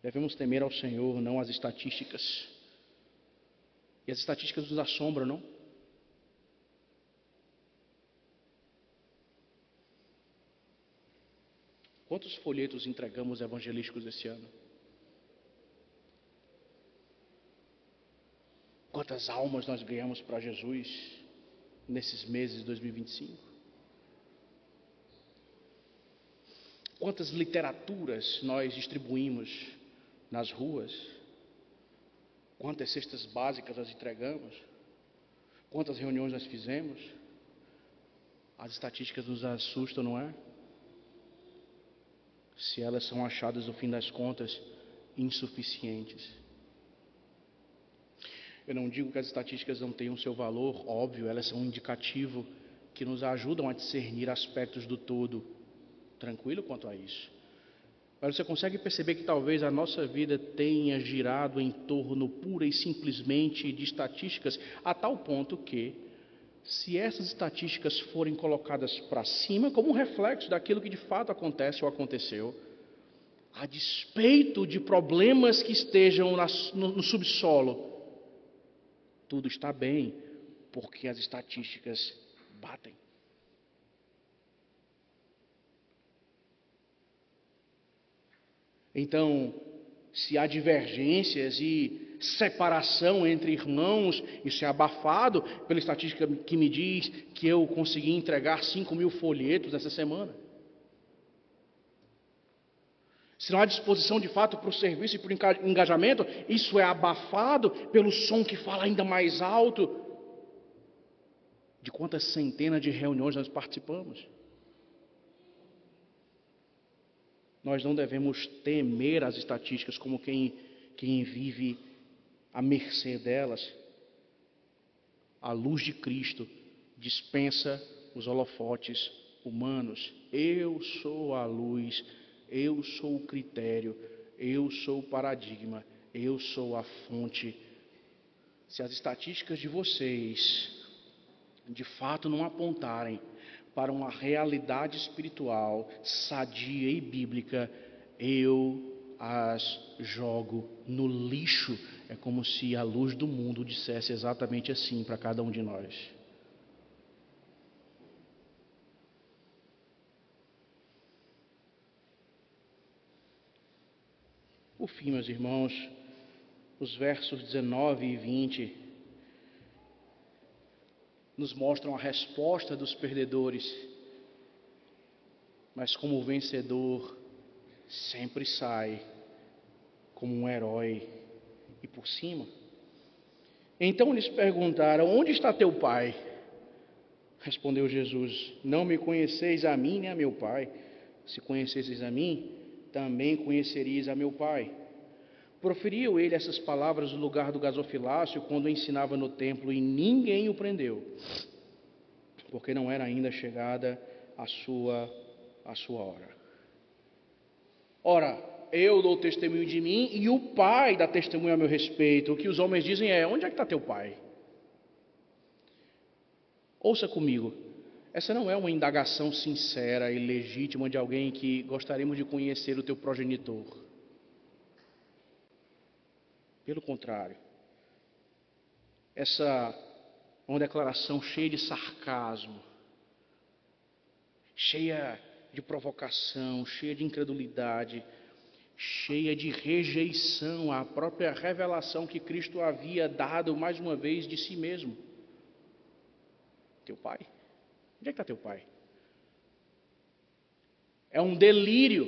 Devemos temer ao Senhor, não às estatísticas. E as estatísticas nos assombram, não? Quantos folhetos entregamos evangelísticos esse ano? Quantas almas nós ganhamos para Jesus nesses meses de 2025? Quantas literaturas nós distribuímos nas ruas? Quantas cestas básicas nós entregamos? Quantas reuniões nós fizemos? As estatísticas nos assustam, não é? Se elas são achadas, no fim das contas, insuficientes. Eu não digo que as estatísticas não tenham seu valor, óbvio, elas são um indicativo que nos ajudam a discernir aspectos do todo. Tranquilo quanto a isso. Mas você consegue perceber que talvez a nossa vida tenha girado em torno pura e simplesmente de estatísticas, a tal ponto que, se essas estatísticas forem colocadas para cima como um reflexo daquilo que de fato acontece ou aconteceu, a despeito de problemas que estejam no subsolo, tudo está bem, porque as estatísticas batem. Então, se há divergências e separação entre irmãos, isso é abafado pela estatística que me diz que eu consegui entregar 5.000 folhetos essa semana. Se não há disposição de fato para o serviço e para o engajamento, isso é abafado pelo som que fala ainda mais alto. De quantas centenas de reuniões nós participamos? Nós não devemos temer as estatísticas como quem vive à mercê delas. A luz de Cristo dispensa os holofotes humanos. Eu sou a luz, eu sou o critério, eu sou o paradigma, eu sou a fonte. Se as estatísticas de vocês de fato não apontarem para uma realidade espiritual sadia e bíblica, eu as jogo no lixo. É como se a luz do mundo dissesse exatamente assim para cada um de nós. Por fim, meus irmãos, os versos 19 e 20 nos mostram a resposta dos perdedores, mas como o vencedor sempre sai como um herói e por cima. Então lhes perguntaram: onde está teu pai? Respondeu Jesus: não me conheceis a mim nem a meu pai. Se conhecesseis a mim, também conhecerias a meu pai. Proferiu ele essas palavras no lugar do gasofilácio, quando ensinava no templo, e ninguém o prendeu, porque não era ainda chegada a sua hora. Ora, eu dou testemunho de mim, e o Pai dá testemunho a meu respeito. O que os homens dizem é: onde é que está teu pai? Ouça comigo, essa não é uma indagação sincera e legítima de alguém que gostaríamos de conhecer o teu progenitor. Pelo contrário, essa é uma declaração cheia de sarcasmo, cheia de provocação, cheia de incredulidade, cheia de rejeição à própria revelação que Cristo havia dado mais uma vez de si mesmo. Teu pai? Onde é que está teu pai? É um delírio.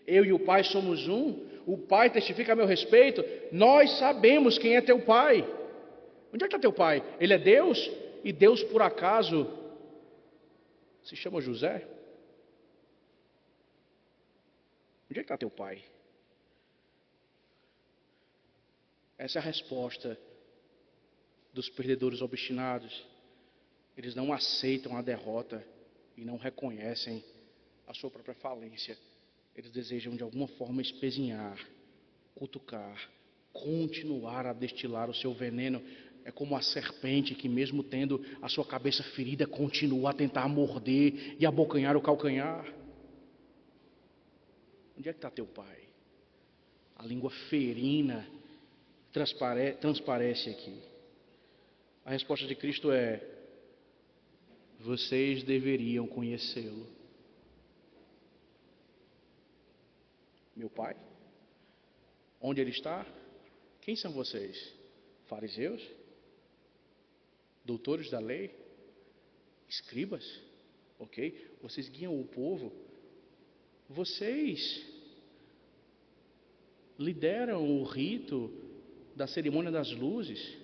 Eu e o pai somos um. O pai testifica a meu respeito. Nós sabemos quem é teu pai. Onde é que está teu pai? Ele é Deus? E Deus, por acaso, se chama José? Onde é que está teu pai? Essa é a resposta dos perdedores obstinados. Eles não aceitam a derrota e não reconhecem a sua própria falência. Eles desejam de alguma forma espezinhar, cutucar, continuar a destilar o seu veneno. É como a serpente que, mesmo tendo a sua cabeça ferida, continua a tentar morder e abocanhar o calcanhar. Onde é que está teu pai? A língua ferina transparece aqui. A resposta de Cristo é: vocês deveriam conhecê-lo. Meu pai? Onde ele está? Quem são vocês? Fariseus? Doutores da lei? Escribas? Ok? Vocês guiam o povo? Vocês lideram o rito da cerimônia das luzes,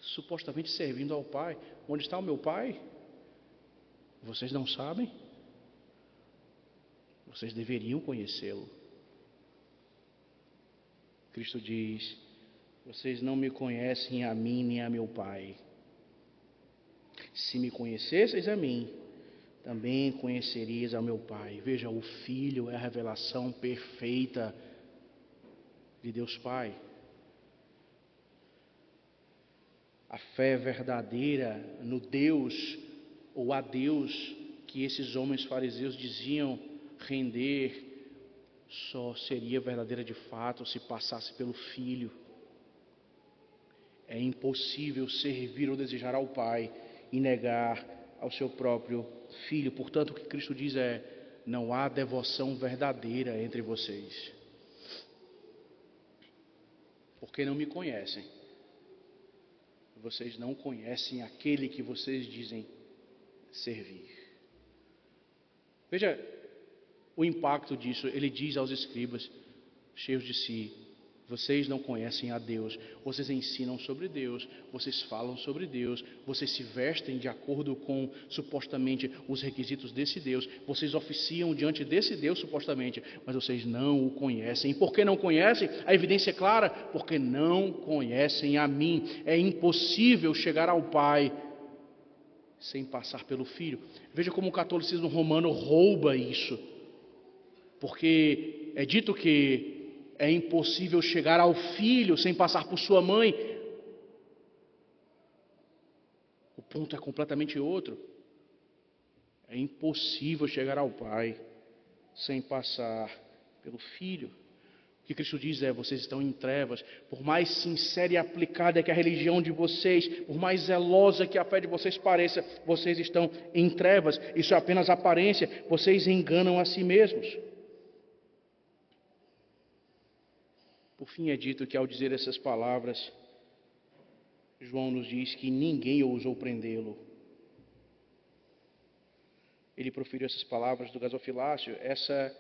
supostamente servindo ao Pai. Onde está o meu Pai? Vocês não sabem? Vocês deveriam conhecê-lo. Cristo diz: vocês não me conhecem a mim nem a meu Pai. Se me conhecesseis a mim, também conhecerias ao meu Pai. Veja, o Filho é a revelação perfeita de Deus Pai. A fé verdadeira no Deus ou a Deus que esses homens fariseus diziam render só seria verdadeira de fato se passasse pelo Filho. É impossível servir ou desejar ao Pai e negar ao seu próprio Filho. Portanto, o que Cristo diz é: não há devoção verdadeira entre vocês, porque não me conhecem. Vocês não conhecem aquele que vocês dizem servir. Veja o impacto disso. Ele diz aos escribas, cheios de si: vocês não conhecem a Deus, vocês ensinam sobre Deus, vocês falam sobre Deus, vocês se vestem de acordo com, supostamente, os requisitos desse Deus, vocês oficiam diante desse Deus, supostamente, mas vocês não o conhecem. E por que não conhecem? A evidência é clara: porque não conhecem a mim. É impossível chegar ao Pai sem passar pelo Filho. Veja como o catolicismo romano rouba isso, porque é dito que é impossível chegar ao Filho sem passar por sua mãe. O ponto é completamente outro. É impossível chegar ao Pai sem passar pelo Filho. O que Cristo diz é: vocês estão em trevas. Por mais sincera e aplicada que a religião de vocês, por mais zelosa que a fé de vocês pareça, vocês estão em trevas. Isso é apenas aparência. Vocês enganam a si mesmos. Por fim, é dito que ao dizer essas palavras, João nos diz que ninguém ousou prendê-lo. Ele proferiu essas palavras do gasofilácio. Essa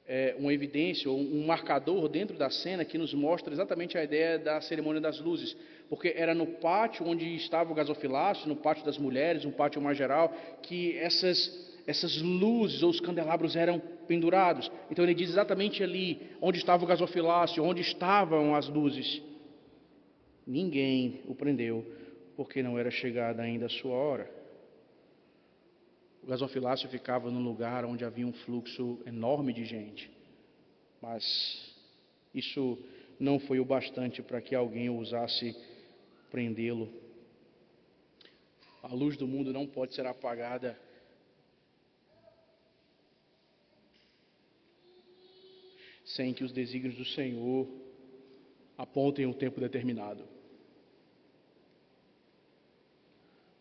é uma evidência, ou um marcador dentro da cena que nos mostra exatamente a ideia da cerimônia das luzes. Porque era no pátio onde estava o gasofilácio, no pátio das mulheres, um pátio mais geral, que essas luzes ou os candelabros eram pendurados. Então ele diz exatamente ali onde estava o gasofilácio, onde estavam as luzes. Ninguém o prendeu, porque não era chegada ainda a sua hora. O gasofilácio ficava num lugar onde havia um fluxo enorme de gente, mas isso não foi o bastante para que alguém ousasse prendê-lo. A luz do mundo não pode ser apagada sem que os desígnios do Senhor apontem um tempo determinado.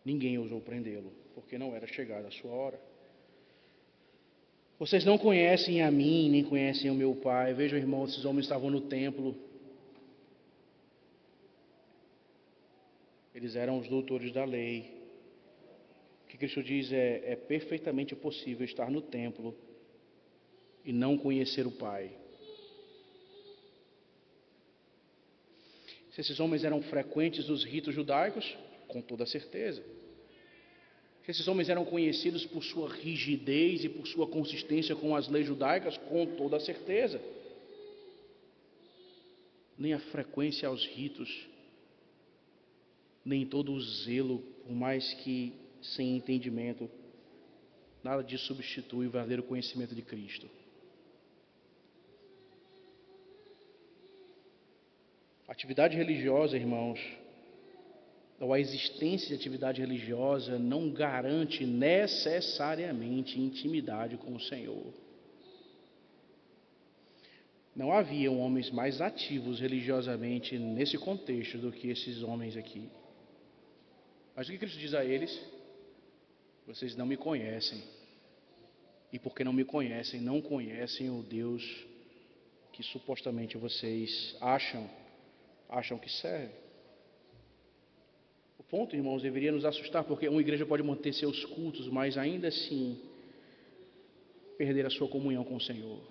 Ninguém ousou prendê-lo, porque não era chegada a sua hora. Vocês não conhecem a mim, nem conhecem o meu Pai. Vejam, irmãos, esses homens estavam no templo. Eles eram os doutores da lei. O que Cristo diz é perfeitamente possível estar no templo e não conhecer o Pai. Se esses homens eram frequentes dos ritos judaicos, com toda certeza. Se esses homens eram conhecidos por sua rigidez e por sua consistência com as leis judaicas, com toda certeza. Nem a frequência aos ritos, nem todo o zelo, por mais que sem entendimento, nada disso substitui o verdadeiro conhecimento de Cristo. A atividade religiosa, irmãos, ou a existência de atividade religiosa não garante necessariamente intimidade com o Senhor. Não haviam homens mais ativos religiosamente nesse contexto do que esses homens aqui. Mas o que Cristo diz a eles? Vocês não me conhecem. E porque não me conhecem, não conhecem o Deus que supostamente vocês acham que serve. O ponto, irmãos, deveria nos assustar, porque uma igreja pode manter seus cultos, mas ainda assim perder a sua comunhão com o Senhor.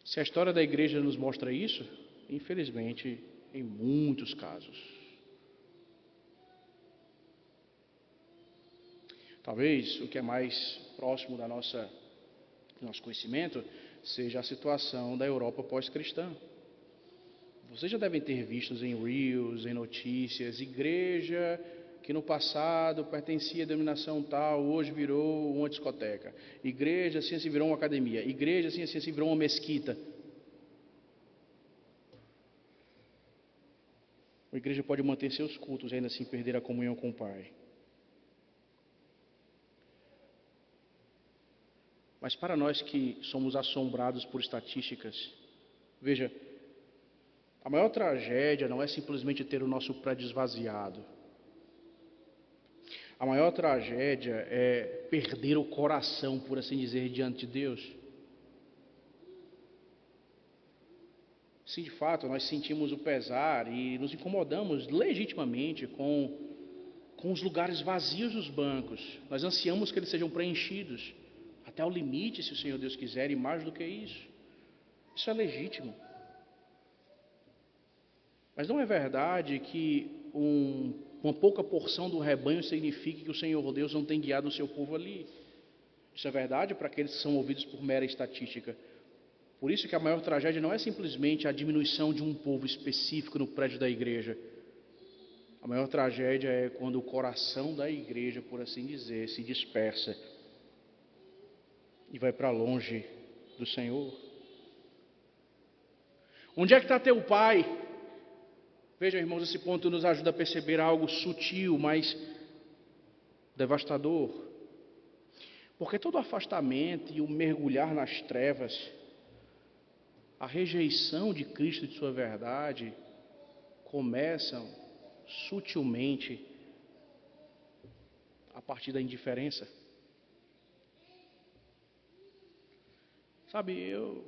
Se a história da igreja nos mostra isso, infelizmente, em muitos casos. Talvez o que é mais próximo do nosso conhecimento seja a situação da Europa pós-cristã. Vocês já devem ter visto em reels, em notícias, igreja que no passado pertencia à denominação tal, hoje virou uma discoteca. Igreja assim virou uma academia. Igreja assim virou uma mesquita. A igreja pode manter seus cultos e ainda assim perder a comunhão com o Pai. Mas para nós que somos assombrados por estatísticas, veja, a maior tragédia não é simplesmente ter o nosso prédio esvaziado. a maior tragédia é perder o coração, por assim dizer, diante de Deus. Sim, de fato, nós sentimos o pesar e nos incomodamos legitimamente com os lugares vazios dos bancos. Nós ansiamos que eles sejam preenchidos até o limite, se o Senhor Deus quiser, e mais do que isso. Isso é legítimo. Mas não é verdade que uma pouca porção do rebanho signifique que o Senhor Deus não tem guiado o seu povo ali. Isso é verdade para aqueles que são ouvidos por mera estatística. Por isso que a maior tragédia não é simplesmente a diminuição de um povo específico no prédio da igreja. A maior tragédia é quando o coração da igreja, por assim dizer, se dispersa e vai para longe do Senhor. Onde é que está teu pai? Vejam, irmãos, esse ponto nos ajuda a perceber algo sutil, mas devastador. Porque todo afastamento e o mergulhar nas trevas, a rejeição de Cristo e de sua verdade, começam sutilmente a partir da indiferença. Sabe, eu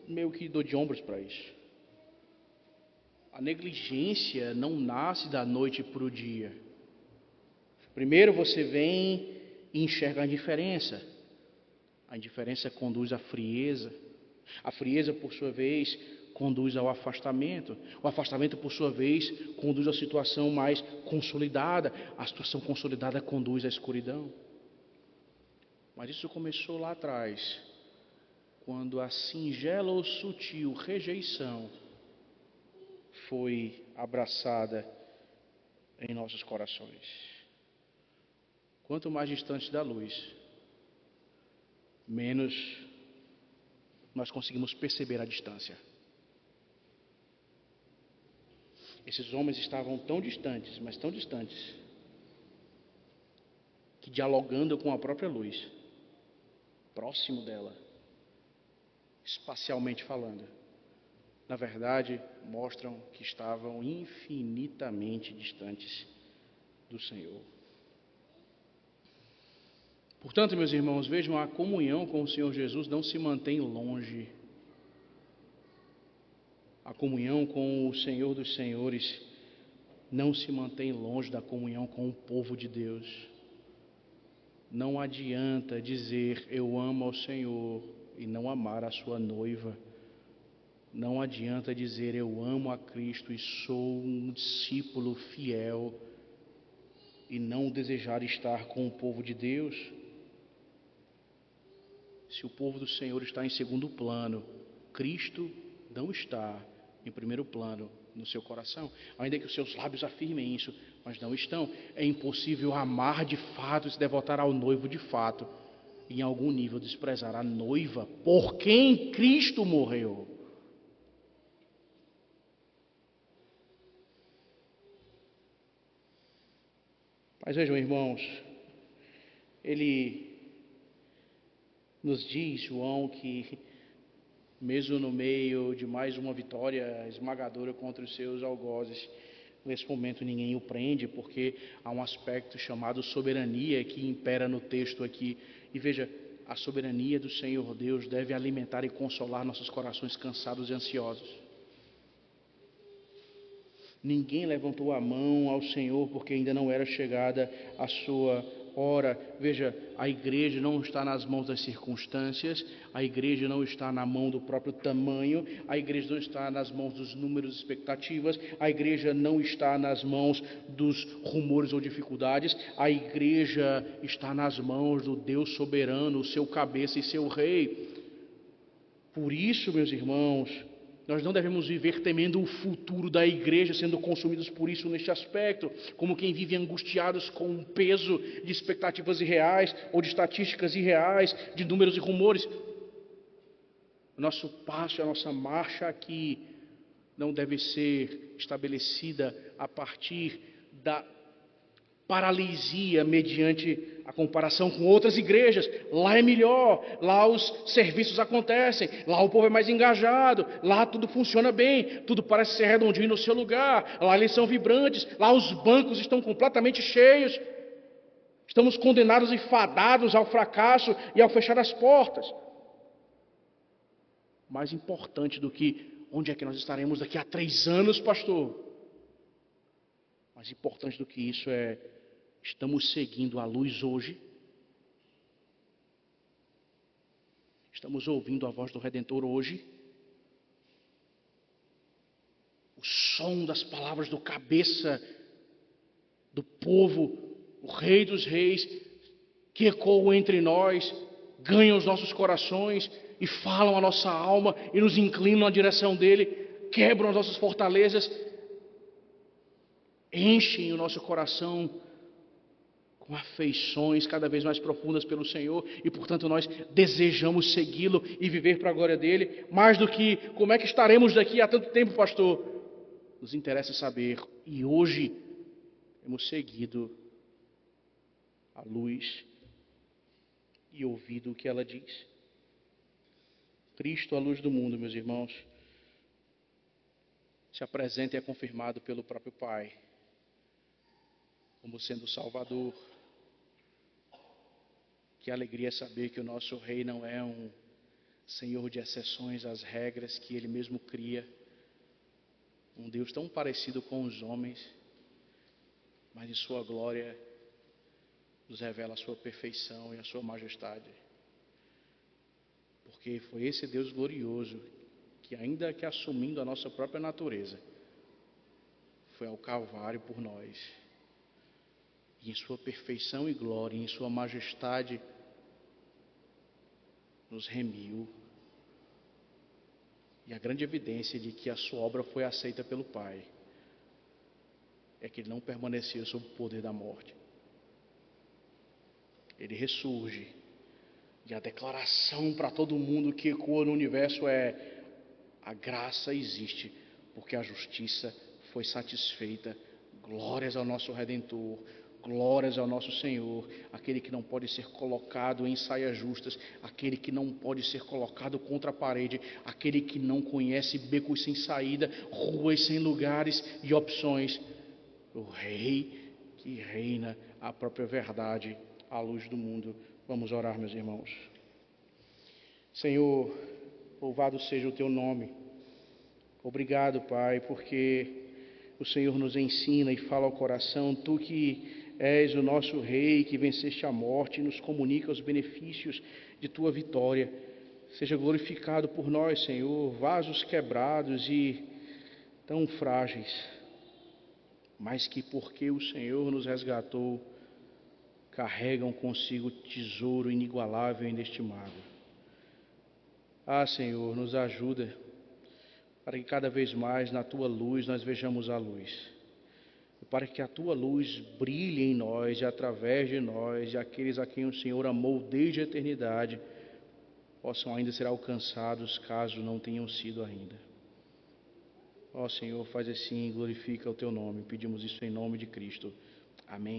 meio que dou de ombros para isso. A negligência não nasce da noite para o dia. Primeiro você vem e enxerga a indiferença. A indiferença conduz à frieza. A frieza, por sua vez, conduz ao afastamento. O afastamento, por sua vez, conduz à situação mais consolidada. A situação consolidada conduz à escuridão. Mas isso começou lá atrás, quando a singela ou sutil rejeição foi abraçada em nossos corações. Quanto mais distante da luz, menos nós conseguimos perceber a distância. Esses homens estavam tão distantes, mas tão distantes, que dialogando com a própria luz, próximo dela, espacialmente falando, na verdade, mostram que estavam infinitamente distantes do Senhor. Portanto, meus irmãos, vejam, a comunhão com o Senhor Jesus não se mantém longe. A comunhão com o Senhor dos Senhores não se mantém longe da comunhão com o povo de Deus. Não adianta dizer eu amo ao Senhor e não amar a sua noiva. Não adianta dizer eu amo a Cristo e sou um discípulo fiel e não desejar estar com o povo de Deus. Se o povo do Senhor está em segundo plano, Cristo não está em primeiro plano no seu coração. Ainda que os seus lábios afirmem isso, mas não estão. É impossível amar de fato e se devotar ao noivo de fato, e em algum nível desprezar a noiva por quem Cristo morreu. Mas vejam, irmãos, ele nos diz, João, que mesmo no meio de mais uma vitória esmagadora contra os seus algozes, nesse momento ninguém o prende, porque há um aspecto chamado soberania que impera no texto aqui. E veja, a soberania do Senhor Deus deve alimentar e consolar nossos corações cansados e ansiosos. Ninguém levantou a mão ao Senhor porque ainda não era chegada a sua hora. Veja, a igreja não está nas mãos das circunstâncias, a igreja não está na mão do próprio tamanho, a igreja não está nas mãos dos números e expectativas, a igreja não está nas mãos dos rumores ou dificuldades, a igreja está nas mãos do Deus soberano, seu cabeça e seu rei. Por isso, meus irmãos, nós não devemos viver temendo o futuro da igreja, sendo consumidos por isso neste aspecto, como quem vive angustiados com um peso de expectativas irreais, ou de estatísticas irreais, de números e rumores. O nosso passo, a nossa marcha aqui, não deve ser estabelecida a partir da paralisia mediante a comparação com outras igrejas. Lá é melhor, lá os serviços acontecem, lá o povo é mais engajado, lá tudo funciona bem, tudo parece ser redondinho no seu lugar, lá eles são vibrantes, lá os bancos estão completamente cheios. Estamos condenados e fadados ao fracasso e ao fechar as portas. Mais importante do que onde é que nós estaremos daqui a 3 anos, pastor? Mais importante do que isso é, estamos seguindo a luz hoje? Estamos ouvindo a voz do Redentor hoje? O som das palavras do cabeça do povo, o Rei dos Reis, que ecoam entre nós, ganham os nossos corações e falam a nossa alma e nos inclinam na direção dele, quebram as nossas fortalezas, enchem o nosso coração com afeições cada vez mais profundas pelo Senhor e, portanto, nós desejamos segui-lo e viver para a glória dele, mais do que como é que estaremos daqui a tanto tempo, pastor. Nos interessa saber, e hoje temos seguido a luz e ouvido o que ela diz. Cristo, a luz do mundo, meus irmãos, se apresenta e é confirmado pelo próprio Pai como sendo o Salvador. Que alegria saber que o nosso Rei não é um Senhor de exceções às regras que Ele mesmo cria, um Deus tão parecido com os homens, mas em sua glória nos revela a sua perfeição e a sua majestade. Porque foi esse Deus glorioso que, ainda que assumindo a nossa própria natureza, foi ao Calvário por nós. E em sua perfeição e glória, em sua majestade, nos remiu. E a grande evidência de que a sua obra foi aceita pelo Pai é que ele não permaneceu sob o poder da morte. Ele ressurge. E a declaração para todo mundo que ecoa no universo é: a graça existe, porque a justiça foi satisfeita. Glórias ao nosso Redentor, glórias ao nosso Senhor, aquele que não pode ser colocado em saias justas, aquele que não pode ser colocado contra a parede, aquele que não conhece becos sem saída, ruas sem lugares e opções. O Rei que reina a própria verdade, a luz do mundo. Vamos orar, meus irmãos. Senhor, louvado seja o teu nome. Obrigado, Pai, porque o Senhor nos ensina e fala ao coração. Tu que és o nosso Rei, que venceste a morte e nos comunica os benefícios de tua vitória. Seja glorificado por nós, Senhor, vasos quebrados e tão frágeis, mas que porque o Senhor nos resgatou, carregam consigo tesouro inigualável e inestimável. Ah, Senhor, nos ajuda para que cada vez mais na Tua luz nós vejamos a luz. E para que a Tua luz brilhe em nós e através de nós, e aqueles a quem o Senhor amou desde a eternidade possam ainda ser alcançados, caso não tenham sido ainda. Ó Senhor, faz assim, glorifica o Teu nome. Pedimos isso em nome de Cristo. Amém.